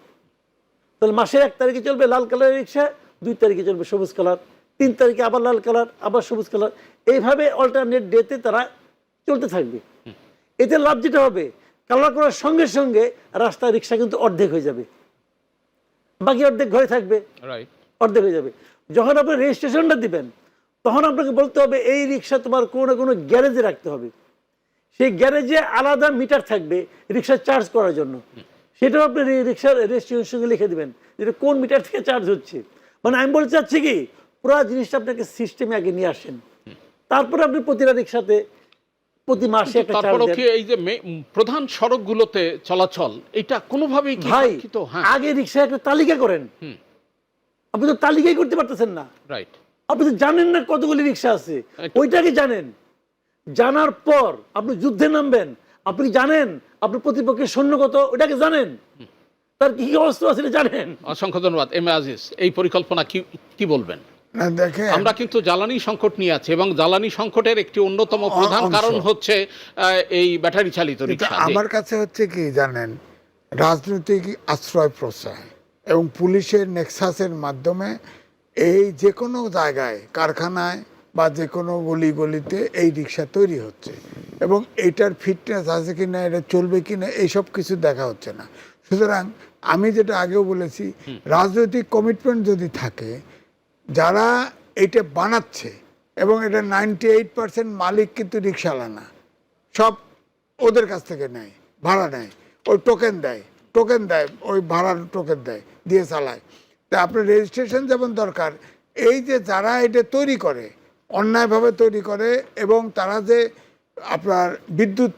তাহলে মাসের 1 তারিখে চলবে লাল কালারের রিক্সা, 2 তারিখে চলবে সবুজ কালার, 3 তারিখে আবার লাল কালার, আবার সবুজ কালার। এইভাবে অল্টারনেট ডেতে তারা চলতে থাকবে। এতে লাভ যেটা হবে, কালার করার সঙ্গে সঙ্গে রাস্তায় রিক্সা কিন্তু অর্ধেক হয়ে যাবে, বাকি অর্ধেক ঘরে থাকবে, অর্ধেক হয়ে যাবে। যখন আপনি রেজিস্ট্রেশনটা দিবেন, তখন আপনাকে বলতে হবে এই রিক্সা তোমার কোনো না কোনো গ্যারেজে রাখতে হবে। সেই গ্যারেজে আলাদা মিটার থাকবে রিক্সা চার্জ করার জন্য, সেটাও আপনি রিক্সার রেজিস্ট্রেশনের সঙ্গে লিখে দেবেন যেটা কোন মিটার থেকে চার্জ হচ্ছে। মানে আমি বলতে চাচ্ছি কি, পুরো জিনিসটা আপনাকে সিস্টেমে আগে নিয়ে আসেন, তারপরে আপনি প্রতিটা রিক্সাতে প্রতি মাসে একটা চার্জ দেন। কি এই যে প্রধান সড়কগুলোতে চলাচল, এটা কোনোভাবেই কি ভাই হ্যাঁ, আগে রিক্সা একটা তালিকা করেন, আপনি তো তালিকাই করতে পারতেছেন না। রাইট, আপনি তো জানেন না কতগুলি রিক্সা আছে, ওইটাকে জানেন। জানার পর আপনি যুদ্ধে নামবেন, আপনি জানেন আপনার প্রতিপক্ষের সৈন্য কত, ওইটাকে জানেন, তার কি অস্ত্র আছে এটা জানেন। অসংখ্য ধন্যবাদ এম এ আজিজ। এই পরিকল্পনা কি বলবেন? না দেখেন, আমরা কিন্তু জ্বালানি সংকট নিয়ে আছি এবং জ্বালানি সংকটের একটি অন্যতম প্রধান অংশ। কারণ হচ্ছে এই ব্যাটারি চালিত কিন্তু রিকশা। আমার কাছে হচ্ছে কি জানেন, রাজনৈতিক আশ্রয় প্রশ্রয় এবং পুলিশের নেক্সাসের মাধ্যমে এই যে কোনো জায়গায়, কারখানায় বা যে কোনো গলি গলিতে এই রিক্সা তৈরি হচ্ছে এবং এটার ফিটনেস আছে কি না, এটা চলবে কি না, এইসব কিছু দেখা হচ্ছে না। সুতরাং আমি যেটা আগেও বলেছি, রাজনৈতিক কমিটমেন্ট যদি থাকে, যারা এটা বানাচ্ছে এবং এটা 98% মালিক কিন্তু রিক্সাওয়ালা না, সব ওদের কাছ থেকে নেয়, ভাড়া নেয়, ওই টোকেন দেয়, ওই ভাড়ার টোকেন দেয়, দিয়ে চালায়। তা আপনার রেজিস্ট্রেশন যেমন দরকার, এই যে যারা এটা তৈরি করে, অন্যায়ভাবে তৈরি করে এবং তারা যে আপনার বিদ্যুৎ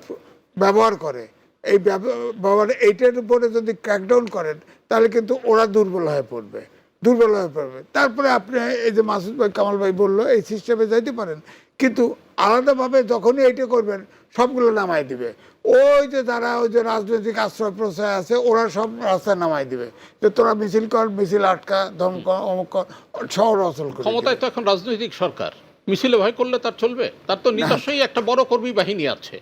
ব্যবহার করে, এই ব্যবহার এইটার উপরে যদি ক্র্যাকডাউন করেন, তাহলে কিন্তু ওরা দুর্বল হয়ে পড়বে। তারপরে আপনি এই যে মাসুদ ভাই, কামাল ভাই বললো, এই সিস্টেমে যাইতে পারেন, কিন্তু আলাদাভাবে যখনই এইটা করবেন সবগুলো নামাই দিবে। ওই যে যারা ওই যে রাজনৈতিক আশ্রয় প্রশ্রয় আছে, ওরা সব রাস্তায় নামাই দিবে যে তোরা মিছিল কর, মিছিল আটকা, ধমক, অমুক কর, শহর অচল করে। ক্ষমতায় তো এখন রাজনৈতিক সরকার, মিছিলে ভয় করলে তার চলবে? তার তো নিজস্বই একটা বড় কর্মী বাহিনী আছে।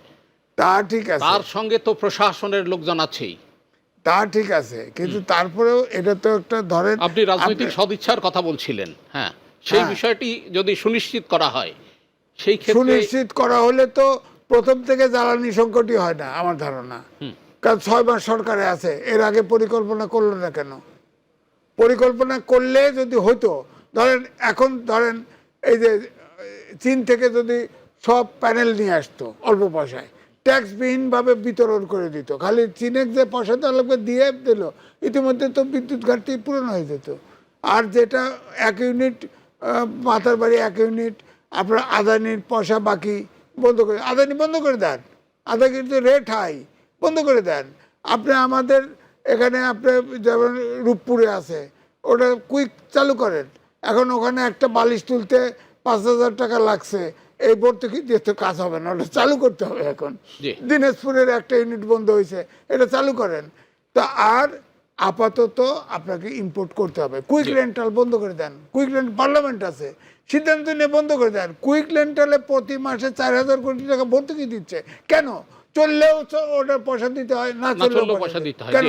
তা ঠিক আছে, তার সঙ্গে তো প্রশাসনের লোকজন আছেই। তা ঠিক আছে, কিন্তু তারপরেও এটা তো একটা ধরেন, আপনি রাজনৈতিক সদিচ্ছার কথা বলছিলেন, হ্যাঁ, সেই বিষয়টি যদি সুনিশ্চিত করা হয়, সেই ক্ষেত্রে সুনিশ্চিত করা হলে তো প্রথম থেকে জ্বালানি সংকটই হয় না আমার ধারণা। কারণ 6 মাস সরকারে আছে, এর আগে পরিকল্পনা করলো না কেন? পরিকল্পনা করলে যদি হতো, এখন ধরেন এই যে চীন থেকে যদি সব প্যানেল নিয়ে আসতো অল্প পয়সায়, ট্যাক্সবিহীনভাবে বিতরণ করে দিত, খালি চীনের যে পয়সা তাহলে দিয়ে দিল, ইতিমধ্যে তো বিদ্যুৎ ঘাটতি পূরণ হয়ে যেত। আর যেটা 1 ইউনিট মাথার বাড়ি 1 ইউনিট আপনার আদানির পয়সা বাকি বন্ধ করে, আদানি বন্ধ করে দেন, আদানি কিন্তু রেট হাই, বন্ধ করে দেন। আপনি আমাদের এখানে আপনি যেমন রূপপুরে আছে, ওটা কুইক চালু করেন। এখন ওখানে একটা বালিশ তুলতে 5,000 টাকা লাগছে, এই ভর্তুকি দিয়ে তো কাজ হবে না, ওটা চালু করতে হবে। এখন দিনাজপুরের একটা ইউনিট বন্ধ হয়েছে, এটা চালু করেন। তা আর আপাতত আপনাকে ইম্পোর্ট করতে হবে। কুইক রেন্টাল বন্ধ করে দেন, কুইক রেন্ট পার্লামেন্ট আছে, সিদ্ধান্ত নিয়ে বন্ধ করে দেন। কুইক রেন্টালে প্রতি মাসে 4,000 কোটি টাকা ভর্তুকি দিচ্ছে, কেন? চললেও ওটা পয়সা দিতে হয়, না চললেও পয়সা দিতে হয়, কেন?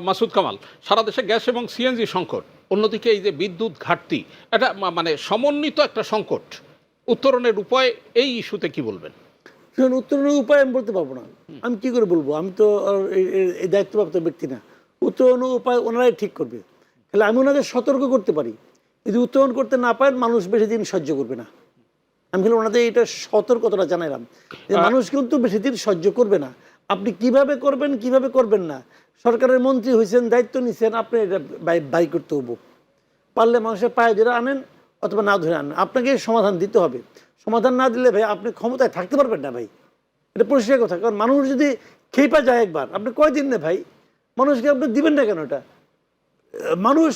মাসুদ কামাল, সারা দেশে গ্যাস এবং সিএনজি সংকট, অন্যদিকে এই যে বিদ্যুৎ ঘাটতি, এটা মানে সমন্বিত একটা সংকট, উত্তরণের উপায় এই ইস্যুতে কি বলবেন? উত্তরণের উপায় আমি বলতে পারবো না, আমি কি করে বলবো? আমি তো এই দায়িত্বপ্রাপ্ত ব্যক্তি না। উত্তরণের উপায় ওনারাই ঠিক করবে। তাহলে আমি ওনাদের সতর্ক করতে পারি, যদি উত্তরণ করতে না পারেন মানুষ বেশি দিন সহ্য করবে না। আমি খালি ওনাদের এটা সতর্কতাটা জানাইলাম যে মানুষ কিন্তু বেশি দিন সহ্য করবে না। আপনি কিভাবে করবেন, কিভাবে করবেন না, সরকারের মন্ত্রী হয়েছেন, দায়িত্ব নিচ্ছেন, আপনি এটা বাই করতে হবো। পারলে মানুষের পায়ে ধরে আনেন অথবা না ধরে আনেন, আপনাকে সমাধান দিতে হবে। সমাধান না দিলে ভাই আপনি ক্ষমতায় থাকতে পারবেন না ভাই, এটা পরিষ্কার কথা। কারণ মানুষ যদি খেপা যায় একবার, আপনি কয়দিন না ভাই মানুষকে আপনি দিবেন না কেন? এটা মানুষ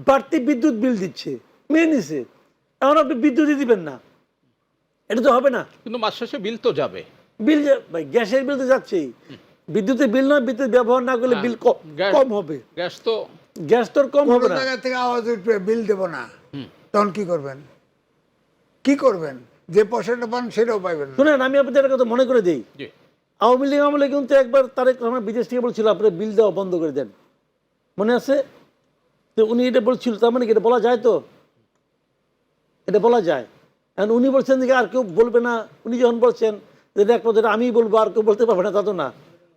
বাড়তি বিদ্যুৎ বিল দিচ্ছে, মেনে নিছে, এখন আপনি বিদ্যুৎই দিবেন না, এটা তো হবে না। কিন্তু মাস শেষে বিল তো যাবে, বিল ভাই গ্যাসের বিল তো যাচ্ছেই, বিদ্যুতের বিল নয়, বিদ্যুৎ ব্যবহার না করলে বিল কম হবে। গ্যাস তো কম হবে না। জায়গা থেকে আওয়াজ উঠবে বিল দেবো না, তখন কি করবেন? কি করবেন? যে পয়সাটা পান সেটাও পাইবেন না। শুনেন, আমি আপনাদের একটা কথা মনে করে দিই, আওয়ামী লীগ আমলে কিন্তু একবার তারেক রহমান বিদেশ থেকে বলছিল আপনার বিল দেওয়া বন্ধ করে দেন, মনে আছে? তো উনি এটা বলছিল, তার মানে কি এটা বলা যায়? তো এটা বলা যায়। এখন উনি বলছেন যে আর কেউ বলবে না, উনি যখন বলছেন যে এক পর্যায়ে আমি বলবো আর কেউ বলতে পারবে না, তা তো না,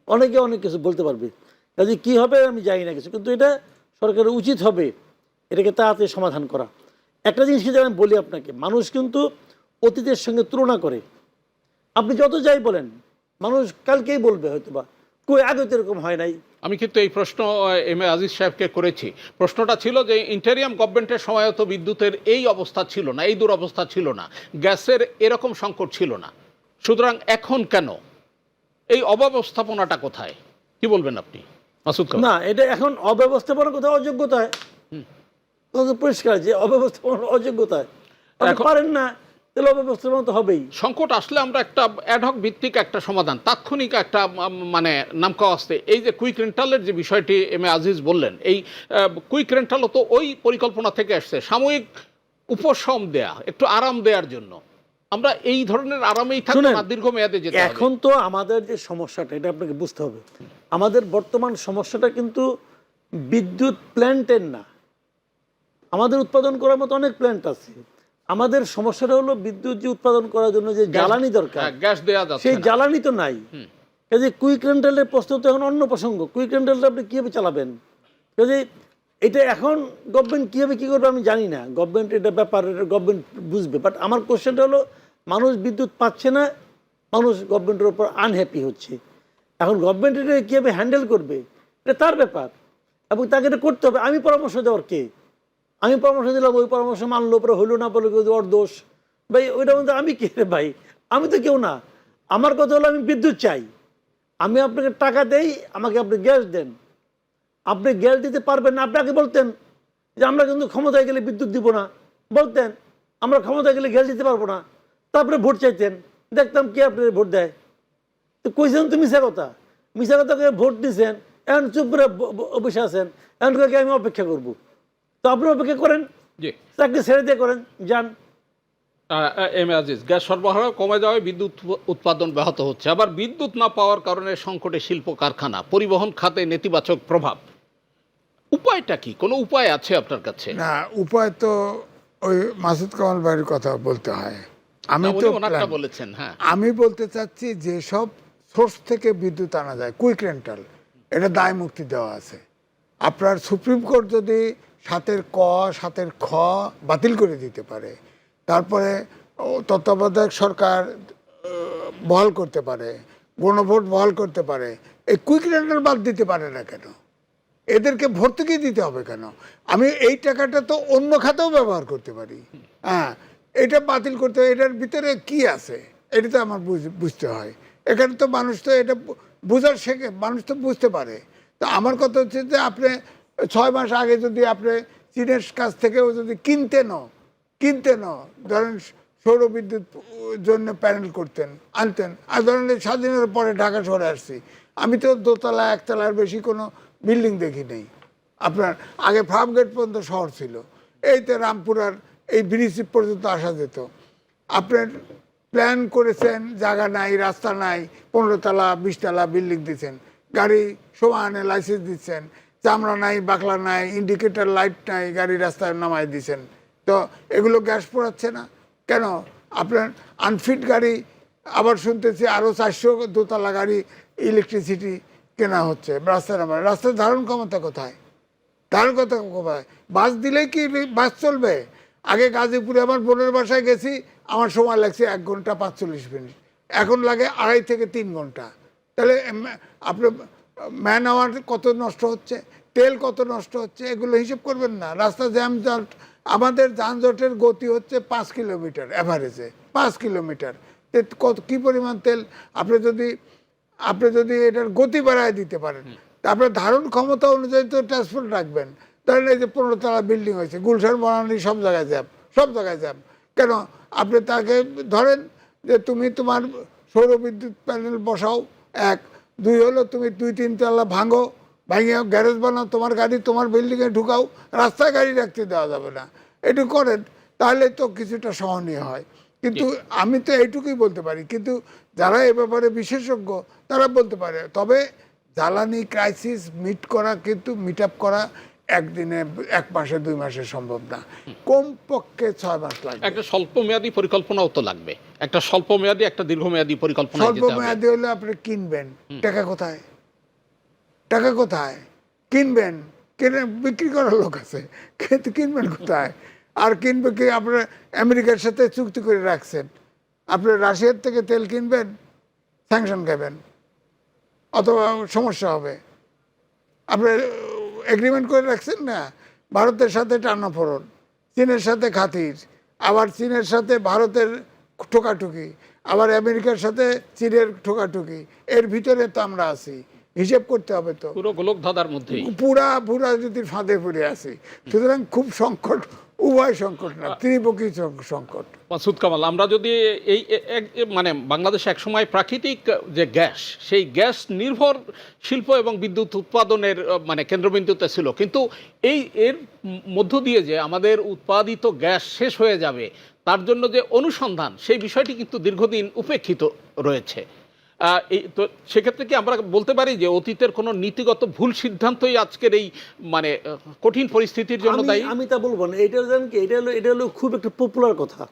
অনেকে অনেক কিছু বলতে পারবে। কাজে কী হবে আমি জানি না কিছু, কিন্তু এটা সরকারের উচিত হবে এটাকে তাড়াতাড়ি সমাধান করা। একটা জিনিস কি আমি বলি আপনাকে, মানুষ কিন্তু অতীতের সঙ্গে তুলনা করে। আপনি যত যাই বলেন, মানুষ কালকেই বলবে হয়তো বা কই আগে তো এরকম হয় নাই। আমি কিন্তু এই প্রশ্ন এম এ আজিজ সাহেবকে করেছি। প্রশ্নটা ছিল যে ইন্টেরিয়াম গভর্নমেন্টের সময়ও তো বিদ্যুতের এই অবস্থা ছিল না, এই দুরবস্থা ছিল না, গ্যাসের এরকম সংকট ছিল না, সুতরাং এখন কেন? এই অব্যবস্থাপনাটা কোথায়, কি বলবেন আপনি মাসুদ কামাল? না, এটা এখন অব্যবস্থাপনার কোথাও অযোগ্যতায়, পরিষ্কার যে অব্যবস্থাপনার অযোগ্যতায়। এখন- পারেন না, তাহলে অব্যবস্থার মতো হবেই। সংকট আসলে আমরা একটা অ্যাডহক ভিত্তিক একটা সমাধান, তাৎক্ষণিক একটা মানে নামকা আসতে, এই যে কুইক রেন্টালের যে বিষয়টি এম এ আজিজ বললেন, এই কুইক রেন্টালও তো ওই পরিকল্পনা থেকে আসছে, সাময়িক উপশম দেয়া, একটু আরাম দেওয়ার জন্য। আমরা এই ধরনের আরামেই থাকবো শুনেন, না, দীর্ঘমেয়াদে যেতে হবে। এখন তো আমাদের যে সমস্যাটা, এটা আপনাকে বুঝতে হবে, আমাদের বর্তমান সমস্যাটা কিন্তু বিদ্যুৎ প্ল্যান্টের না। আমাদের উৎপাদন করার মতো অনেক প্ল্যান্ট আছে। আমাদের সমস্যাটা হলো বিদ্যুৎ যে উৎপাদন করার জন্য যে জ্বালানি দরকার, গ্যাস দেওয়া যাচ্ছে সেই না। জ্বালানি তো নাই। এই যে কুইক রেন্টালের প্রশ্ন তো এখন অন্য প্রসঙ্গ। কুইক রেন্টালটা আপনি কীভাবে চালাবেন? কাজে এটা এখন গভর্নমেন্ট কীভাবে কী করবে আমি জানি না, গভর্নমেন্ট এটা ব্যাপার, এটা গভর্নমেন্ট বুঝবে। বাট আমার কোশ্চেনটা হলো, মানুষ বিদ্যুৎ পাচ্ছে না, মানুষ গভর্নমেন্টের উপর আনহ্যাপি হচ্ছে। এখন গভর্নমেন্ট এটা কীভাবে হ্যান্ডেল করবে, এটা তার ব্যাপার, এবং তাকে এটা করতে হবে। আমি পরামর্শ দেওয়ার কে? আমি পরামর্শ দিলাম, ওই পরামর্শ মানলো, পরে হইলো না, বলে ওর দোষ। ভাই ওইটা মধ্যে আমি কে রে ভাই? আমি তো কেউ না। আমার কথা হলো, আমি বিদ্যুৎ চাই, আমি আপনাকে টাকা দেই, আমাকে আপনি গ্যাস দেন। আপনি গ্যাস দিতে পারবেন না, আপনাকে বলতেন যে আমরা কিন্তু ক্ষমতায় গেলে বিদ্যুৎ দিব না, বলতেন আমরা ক্ষমতায় গেলে গ্যাস দিতে পারবো না, তারপরে ভোট চাইতেন, দেখতাম কে আপনি ভোট দেয়। তো কইছেন তো মিশা কথা, মিশা কথাকে ভোট দিয়েছেন, এখন চুপ করে বসে আছেন, এখন আমি অপেক্ষা করবো। তো আপনি অপেক্ষা করেন, জি, চাকরি ছেড়ে দিয়ে করেন, যান। এম এ আজিজ, গ্যাস সরবরাহ কমে যাওয়ায় বিদ্যুৎ উৎপাদন ব্যাহত হচ্ছে, আবার বিদ্যুৎ না পাওয়ার কারণে সংকটে শিল্প কারখানা, পরিবহন খাতে নেতিবাচক প্রভাব। উপায়টা কি? কোনো উপায় আছে আপনার কাছে? না, উপায় তো ওই মাসুদ কামাল ভাইয়ের কথা বলতে হয়। আমি না, তো উনি ওনারটা plan- বলেছেন। হ্যাঁ, আমি বলতে চাচ্ছি যে সব সোর্স থেকে বিদ্যুৎ আনা যায়, কুইক রেন্টাল, এটা দায় মুক্তি দেওয়া আছে। আপনার সুপ্রিম কোর্ট যদি 7-এর ক 7-এর খ বাতিল করে দিতে পারে, তারপরে তত্ত্বাবধায়ক সরকার বহাল করতে পারে, গণভোট বহাল করতে পারে, এই কুইক রেন্টাল বাদ দিতে পারে না কেন? এদেরকে ভর্তুকি দিতে হবে কেন? আমি এই টাকাটা তো অন্য খাতেও ব্যবহার করতে পারি। হ্যাঁ, এটা বাতিল করতে হয়, এটার ভিতরে কি আছে এটা তো আমার বুঝতে হয়। এখানে তো মানুষ তো এটা বোঝার শেখে, মানুষ তো বুঝতে পারে। তো আমার কথা হচ্ছে যে আপনি 6 মাস আগে যদি আপনি চীনের কাছ থেকেও যদি কিনতেন, ধরেন সৌর বিদ্যুৎ জন্য প্যানেল করতেন, আনতেন। আর ধরেন স্বাধীনতার পরে ঢাকা শহরে আসছি, আমি তো দোতলা একতলার বেশি কোনো বিল্ডিং দেখি নেই। আপনার আগে ফার্মগেট পর্যন্ত শহর ছিল, এইতে রামপুরার এই ব্রিজ পর্যন্ত আসা যেত। আপনার প্ল্যান করেছেন, জায়গা নাই, রাস্তা নাই, 15 তলা 20 তলা বিল্ডিং দিচ্ছেন, গাড়ি সমানে লাইসেন্স দিচ্ছেন, চামড়া নাই, বাকলা নাই, ইন্ডিকেটর লাইট নাই, গাড়ি রাস্তায় নামাই দিচ্ছেন। তো এগুলো গ্যাস পোড়াচ্ছে না কেন? আপনার আনফিট গাড়ি, আবার শুনতেছি আরও 400 দোতলা গাড়ি ইলেকট্রিসিটি কেনা হচ্ছে, রাস্তায় নামায়। রাস্তার ধারণ ক্ষমতা কোথায়? ধারণ ক্ষমতা কোথায়? বাস দিলেই কি বাস চলবে? আগে গাজীপুরে আমার বোনের বাসায় গেছি, আমার সময় লাগছে 1 ঘন্টা 45 মিনিট, এখন লাগে 2.5 থেকে 3 ঘন্টা। তাহলে আপনার ম্যান আওয়ার কত নষ্ট হচ্ছে, তেল কত নষ্ট হচ্ছে, এগুলো হিসেব করবেন না। রাস্তা জ্যামজট, আমাদের যানজটের গতি হচ্ছে 5 কিলোমিটার অ্যাভারেজে, 5 কিলোমিটার। কত কী পরিমাণ তেল আপনি যদি এটার গতি বাড়ায় দিতে পারেন, তারপরে ধারণ ক্ষমতা অনুযায়ী তো ট্রান্সপোর্ট রাখবেন। ধরেন এই যে 15 তলা বিল্ডিং হয়েছে, গুলশান বনানী সব জায়গায় জ্যাম কেন? আপনি তাকে ধরেন যে তুমি তোমার সৌর বিদ্যুৎ প্যানেল বসাও, 1, 2 হলো তুমি 2-3 তলা ভাঙে গ্যারেজ বানাও, তোমার গাড়ি তোমার বিল্ডিংয়ে ঢুকাও, রাস্তায় গাড়ি রাখতে দেওয়া যাবে না। এটু করেন, তাহলে তো কিছুটা সহনীয় হয়। কিন্তু আমি তো এইটুকুই বলতে পারি, কিন্তু যারা এ ব্যাপারে বিশেষজ্ঞ তারা বলতে পারে। তবে জ্বালানি ক্রাইসিস মিট আপ করা একদিনে, 1 মাসে 2 মাসে সম্ভব না, কমপক্ষে 6 মাস লাগবে। একটা স্বল্পমেয়াদী পরিকল্পনাও তো লাগবে, একটা স্বল্পমেয়াদী, একটা দীর্ঘমেয়াদী পরিকল্পনা। স্বল্পমেয়াদী হলে আপনি কিনবেন, টাকা কোথায়? কিনবেন, কিনে বিক্রি করার লোক আছে, কিন্তু কিনবেন কোথায়? আর কিনবে কি? আপনার আমেরিকার সাথে চুক্তি করে রাখছেন, আপনি রাশিয়ার থেকে তেল কিনবেন, স্যাংশন খাবেন, অথবা সমস্যা হবে। আপনি এগ্রিমেন্ট করে রাখছেন না, ভারতের সাথে টানাফোড়ন, চীনের সাথে খাতির, আবার চীনের সাথে ভারতের ঠোকাঠুকি, আবার আমেরিকার সাথে চীনের ঠোকাঠুকি, এর ভিতরে তো আমরা আছি। হিসেব করতে হবে তো, পুরো গোলক ধাঁধার মধ্যেই পুরা যদি ফাঁদে পড়ে আছি। সুতরাং খুব সংকট উভয় সংকট না, ত্রিপক্ষী সংকট। মাসুদ কামাল, আমরা যদি মানে বাংলাদেশ একসময় প্রাকৃতিক যে গ্যাস, সেই গ্যাস নির্ভর শিল্প এবং বিদ্যুৎ উৎপাদনের মানে কেন্দ্রবিন্দুতে ছিল, কিন্তু এর মধ্য দিয়ে যে আমাদের উৎপাদিত গ্যাস শেষ হয়ে যাবে তার জন্য যে অনুসন্ধান, সেই বিষয়টি কিন্তু দীর্ঘদিন উপেক্ষিত রয়েছে। এই তো সেক্ষেত্রে কি আমরা বলতে পারি যে অতীতের কোনো নীতিগত ভুল সিদ্ধান্তই আজকের এই মানে কঠিন পরিস্থিতির জন্য দায়ী? আমি তা বলবো না। এটা জানেন কি, এটা হলো খুব একটা পপুলার কথা।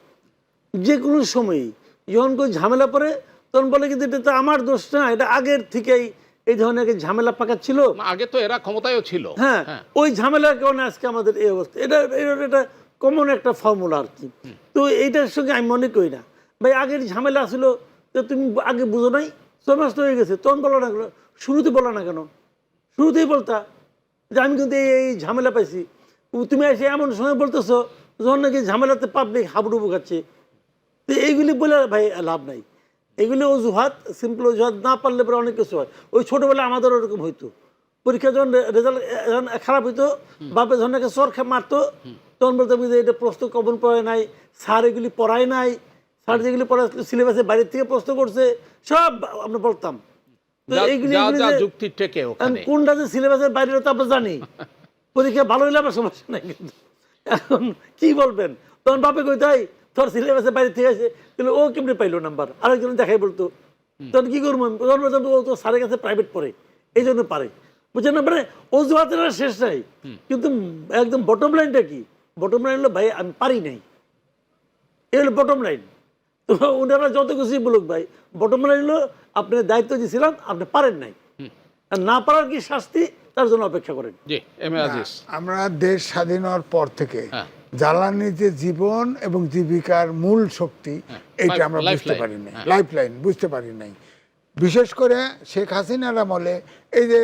যে কোনো সময়ই যখন কোনো ঝামেলা পড়ে তখন বলে কিন্তু এটা তো আমার দোষ না, এটা আগের থেকেই এই ধরনের ঝামেলা পাকাচ্ছিল, আগে তো এরা ক্ষমতায়ও ছিল। হ্যাঁ, ওই ঝামেলার কারণে আজকে আমাদের এই অবস্থা। এটা কমন একটা ফর্মুলা আর কি। তো এইটার সঙ্গে আমি মনে করি না ভাই আগের ঝামেলা আসলো, তো তুমি আগে বুঝো নাই, 6 মাস তো হয়ে গেছে, তখন বলো না কেন? শুরুতে বলো না কেন? শুরুতেই বলতা যে আমি কিন্তু এই ঝামেলা পাইছি। তুমি এসে এমন সময় বলতেছো যখন নাকি ঝামেলাতে পাবলিক হাবুডুবু খাচ্ছে। তো এইগুলি বলে ভাই লাভ নাই। এগুলি অজুহাত, সিম্পল অজুহাত। না পারলে পরে অনেক কিছু হয়। ওই ছোটোবেলায় আমাদের ওরকম হইতো, পরীক্ষা যখন রেজাল্ট খারাপ হইতো, বাপে যখন নাকি চর মারতো, তখন বলতাম যে এটা প্রশ্ন কমন পড়ায় নাই, স্যার এগুলি পড়ায় নাই, স্যার যেগুলি পড়ায় সিলেবাসে বাইরের থেকে প্রশ্ন করছে, সব আমরা বলতাম। তো এইগুলি কোনটা যে সিলেবাসের বাইরে তো আমরা জানি। পরীক্ষা ভালো হইলে আমার সমস্যা নাই, কিন্তু এখন কি বলবেন? তখন বাপে কইতাই তোর সিলেবাসের বাইরে থেকে আছে, তাহলে ও কেমনি পাইলো নাম্বার, আরেকজন দেখাই বলতো। তখন কি করবো? ও তো স্যারের কাছে প্রাইভেট পড়ে, এই জন্য পারে, বুঝছেন না? মানে অজুহাতের শেষ নাই। কিন্তু একদম বটম লাইনটা কি? বটম লাইন হলো ভাই আমি পারি নাই, এই হলো বটম লাইন। তো ওনারা যত কিছুই বলুক ভাই, বটম লাইন হলো আপনার দায়িত্ব দিয়েছিলাম, আপনি পারেন নাই, আর না পারার কি শাস্তি তার জন্য অপেক্ষা করেন। আমরা দেশ স্বাধীন হওয়ার পর থেকে জ্বালানি যে জীবন এবং জীবিকার মূল শক্তি, এইটা আমরা বুঝতে পারি নাই, লাইফ লাইন বুঝতে পারি নাই। বিশেষ করে শেখ হাসিনার আমলে এই যে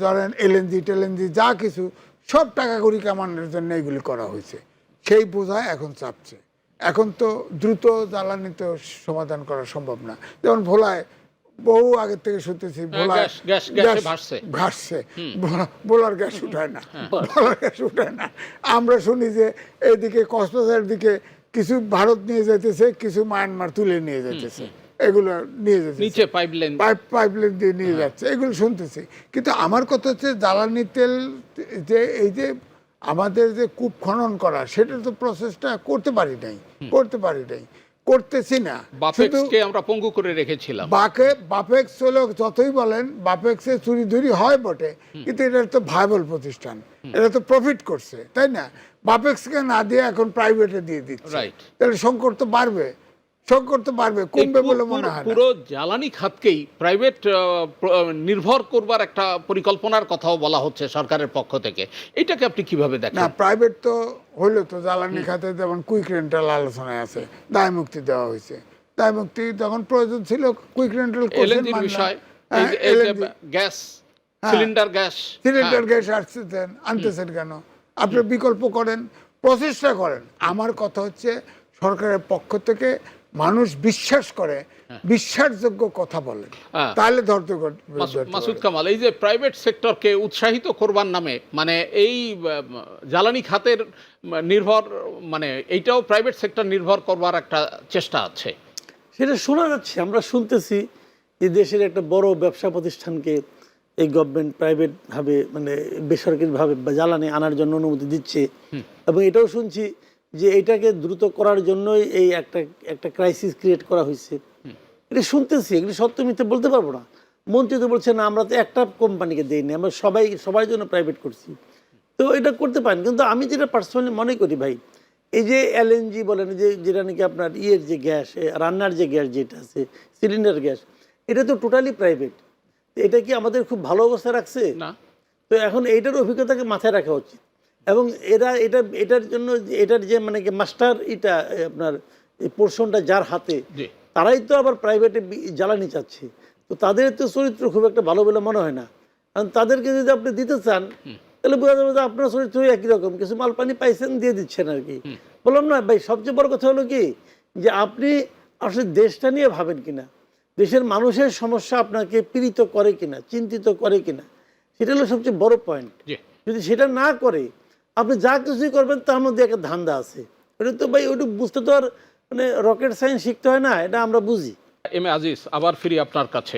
ধরেন এলএনজি টেলএনজি যা কিছু সব টাকা কড়ি কামানোর জন্য এগুলি করা হয়েছে, সেই বোঝা এখন চাপছে। এখন তো দ্রুত জ্বালানি তো সমাধান করা সম্ভব না। যেমন ভোলায় বহু আগের থেকে শুনতেছি ভোলার গ্যাস উঠায় না, ভোলার গ্যাস উঠায় না। আমরা শুনি যে এইদিকে কক্সবাজারের দিকে কিছু ভারত নিয়ে যেতেছে, কিছু মায়ানমার তুলে নিয়ে যেতেছে, এগুলো নিয়ে যাচ্ছে পাইপলাইন দিয়ে নিয়ে যাচ্ছে, এগুলো শুনতেছি। কিন্তু আমার কথা হচ্ছে জ্বালানি তেল যে এই যে আমাদের যে কূপ খনন করা, সেটা তো প্রসেসটা করতে পারি নাই, করতেছি না। বাপেক্সকে আমরা পঙ্গু করে রেখেছিলাম। বাপেক্স হলো যতই বলেন, বাপেক্সে চুরি ধুরি হয় বটে, কিন্তু এটা তো ভাইবল প্রতিষ্ঠান, এটা তো প্রফিট করছে, তাই না? বাপেক্সকে না দিয়ে এখন প্রাইভেটে দিয়ে দিচ্ছে, তাহলে সংকট তো বাড়বে, কমবে বলে মনে হয় না। পুরো জ্বালানি খাতকেই প্রাইভেট নির্ভর করবার একটা পরিকল্পনার কথাও বলা হচ্ছে সরকারের পক্ষ থেকে। এটাকে আপনি কিভাবে দেখেন? না, প্রাইভেট তো হইলো তো জ্বালানি খাতে, যেমন কুইক রেন্টাল আলোচনায় আছে, দায় মুক্তি দেওয়া হয়েছে। দায় মুক্তি যখন প্রয়োজন ছিল quick rental gas cylinder gas আনতেছেন কেন? আপনি বিকল্প করেন, প্রচেষ্টা করেন। আমার কথা হচ্ছে সরকারের পক্ষ থেকে মানুষ বিশ্বাস করে, বিশ্বাসযোগ্য কথা বলেন, তাহলে ধরতে। মাসুদ কামাল, এই যে প্রাইভেট সেক্টরকে উৎসাহিত করবার নামে মানে এই জ্বালানি খাতের নির্ভর মানে এইটাও প্রাইভেট সেক্টর নির্ভর করবার একটা চেষ্টা আছে, সেটা শোনা যাচ্ছে, আমরা শুনতেছি যে দেশের একটা বড় ব্যবসা প্রতিষ্ঠানকে এই গভর্নমেন্ট প্রাইভেটভাবে মানে বেসরকারিভাবে জ্বালানি আনার জন্য অনুমতি দিচ্ছে। এবং এটাও শুনছি যে এটাকে দ্রুত করার জন্যই এই একটা ক্রাইসিস ক্রিয়েট করা হয়েছে। এটা শুনতেছি, এগুলি সত্য মিথ্যে বলতে পারবো না। মন্ত্রী তো বলছে না আমরা তো একটা কোম্পানিকে দিইনি, আমরা সবাই জন্য প্রাইভেট করছি। তো এটা করতে পারেন, কিন্তু আমি যেটা পার্সোনালি মনে করি ভাই, এই যে এলএনজি বলেন, যেটা নাকি আপনার ইয়ের যে গ্যাস, রান্নার যে গ্যাস যেটা আছে, সিলিন্ডার গ্যাস, এটা তো টোটালি প্রাইভেট। এটা কি আমাদের খুব ভালো অবস্থা রাখছে না? তো এখন এইটার অভিজ্ঞতাকে মাথায় রাখা উচিত। এবং এটার জন্য এটার যে মানে মাস্টার আপনার এই পোর্শনটা যার হাতে, তারাই তো আবার প্রাইভেটে জ্বালানি চাচ্ছে। তো তাদের তো চরিত্র খুব একটা ভালো বলে মনে হয় না। কারণ তাদেরকে যদি আপনি দিতে চান, তাহলে বোঝা যাবে যে আপনার চরিত্র একই রকম, কিছু মাল পানি পাইছেন দিয়ে দিচ্ছেন আর কি। বললাম না ভাই, সবচেয়ে বড় কথা হলো কি যে আপনি আসলে দেশটা নিয়ে ভাবেন কিনা, দেশের মানুষের সমস্যা আপনাকে পীড়িত করে কিনা, চিন্তিত করে কিনা, সেটা হলো সবচেয়ে বড় পয়েন্ট। যদি সেটা না করে, আপনি যা কিছুই করবেন তার মধ্যে একটা ধান্দা আছে। ওটা তো ভাই ওটা বুঝতে তো আর মানে রকেট সায়েন্স শিখতে হয় না, এটা আমরা বুঝি। এম এ আজিজ, আবার ফিরি আপনার কাছে।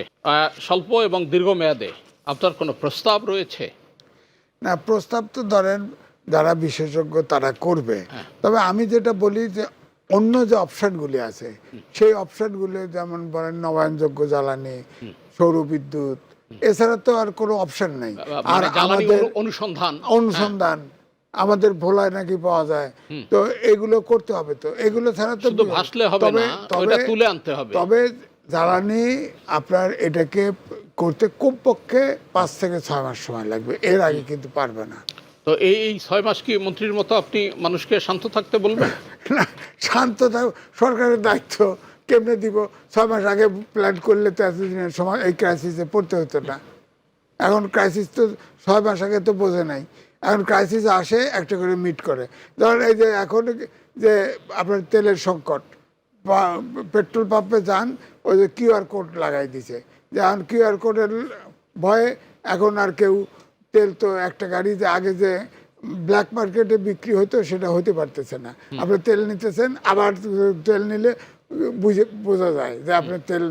স্বল্প এবং দীর্ঘমেয়াদে আপনার কোনো প্রস্তাব রয়েছে? না, প্রস্তাব তো ধরেন যারা বিশেষজ্ঞ তারা করবে, তবে আমি যেটা বলি যে অন্য যে অপশনগুলি আছে সেই অপশনগুলি যেমন বলেন নবায়নযোগ্য জ্বালানি, সৌরবিদ্যুৎ, এছাড়া তো আর কোনো অপশন নেই। আর জ্বালানি আমাদের অনুসন্ধান আমাদের ভোলায় নাকি পাওয়া যায়, তো এগুলো করতে হবে। তো এগুলো ছাড়া তো শুধু ভাসলে হবে না, ওটা তুলে আনতে হবে। তবে জ্বালানি আপনার এটাকে করতে কমপক্ষে 5 থেকে 6 মাস সময় লাগবে, এর আগে কিন্তু পারবে না। তো এই 6 মাস কি মন্ত্রীর মতো আপনি মানুষকে শান্ত থাকতে বলবেন? না, শান্ত থাক, সরকারের দায়িত্ব কেমনে দিব? 6 মাস আগে প্ল্যান করলে তো এতদিনের সময় এই ক্রাইসিসে পড়তে হতো না। এখন ক্রাইসিস তো 6 মাস আগে তো বোঝে নাই, এখন ক্রাইসিস আসে একটা করে মিট করে। ধরেন এই যে এখন যে আপনার তেলের সংকট, পেট্রোল পাম্পে যান, ওই যে কিউআর কোড লাগাই দিছে, যে এখন কিউআর কোডের ভয়ে এখন আর কেউ তেল, তো একটা গাড়ি যে আগে যে ব্ল্যাক মার্কেটে বিক্রি হতো সেটা হতে পারতেছে না। আপনি তেল নিতেছেন, আবার তেল নিলে বোঝা যায় যে আপনি তেল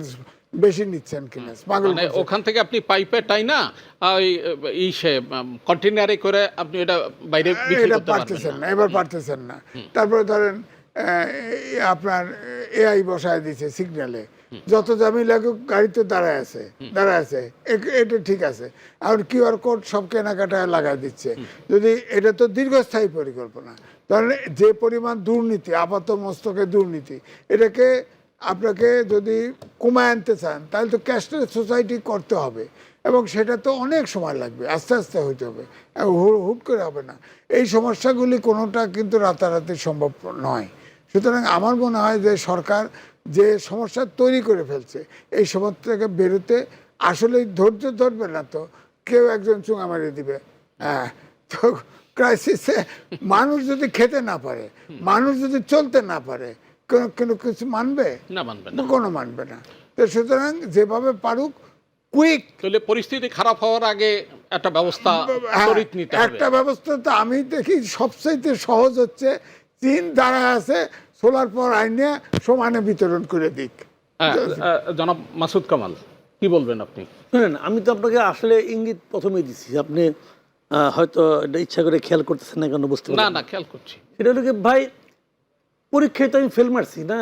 বেশি নিচ্ছেন কিনা। মানে ওখান থেকে আপনি পাইপে টাইনা ওই সে কন্টেনারে করে আপনি এটা বাইরে বিক্রি করতে পারতেছেন না, এবার পারতেছেন না। তারপরে ধরেন আপনার এআই বসায় দিচ্ছে সিগন্যালে, যত দামি লাগুক গাড়ি তো দাঁড়ায় আছে, এটা ঠিক আছে। আর কিউআর কোড সব কেনাকাটায় লাগাই দিচ্ছে। যদি এটা তো দীর্ঘস্থায়ী পরিকল্পনা, তাহলে যে পরিমাণ দুর্নীতি, আপাত মস্তকে দুর্নীতি, এটাকে আপনাকে যদি কমায় আনতে চান তাহলে তো ক্যাশলেস সোসাইটি করতে হবে, এবং সেটা তো অনেক সময় লাগবে, আস্তে আস্তে হইতে হবে, হুট করে হবে না। এই সমস্যাগুলি কোনোটা কিন্তু রাতারাতি সম্ভব নয়। সুতরাং আমার মনে হয় যে সরকার যে সমস্যা তৈরি করে ফেলছে, এই সমস্যা থেকে বেরোতে আসলে ধৈর্য ধরবে না তো কেউ একজন চুঙা মারিয়ে দিবে। হ্যাঁ, তো ক্রাইসিসে মানুষ যদি খেতে না পারে, মানুষ যদি চলতে না পারে, কোনো কিছু মানবে না? কোনো মানবে না। তো সুতরাং যেভাবে পারুক কুইক, তাহলে পরিস্থিতি খারাপ হওয়ার আগে একটা ব্যবস্থা তড়িৎ নিতে হবে। একটা ব্যবস্থা তো আমি দেখি সবচাইতে সহজ হচ্ছে, চীন দাঁড়ায় আছে, সোলার পাওয়ার আইনে সমানে বিতরণ করে দিক। জনাব মাসুদ কামাল, কি বলবেন আপনি? শুনেন, আমি তো আপনাকে আসলে ইঙ্গিত প্রথমেই দিচ্ছি, আপনি হয়তো এটা ইচ্ছা করে খেয়াল করতেছেন না, কেন বুঝতে পারছেন না, খেয়াল করছি। সেটা হলো কি ভাই, পরীক্ষায় তো আমি ফেল মারছি না।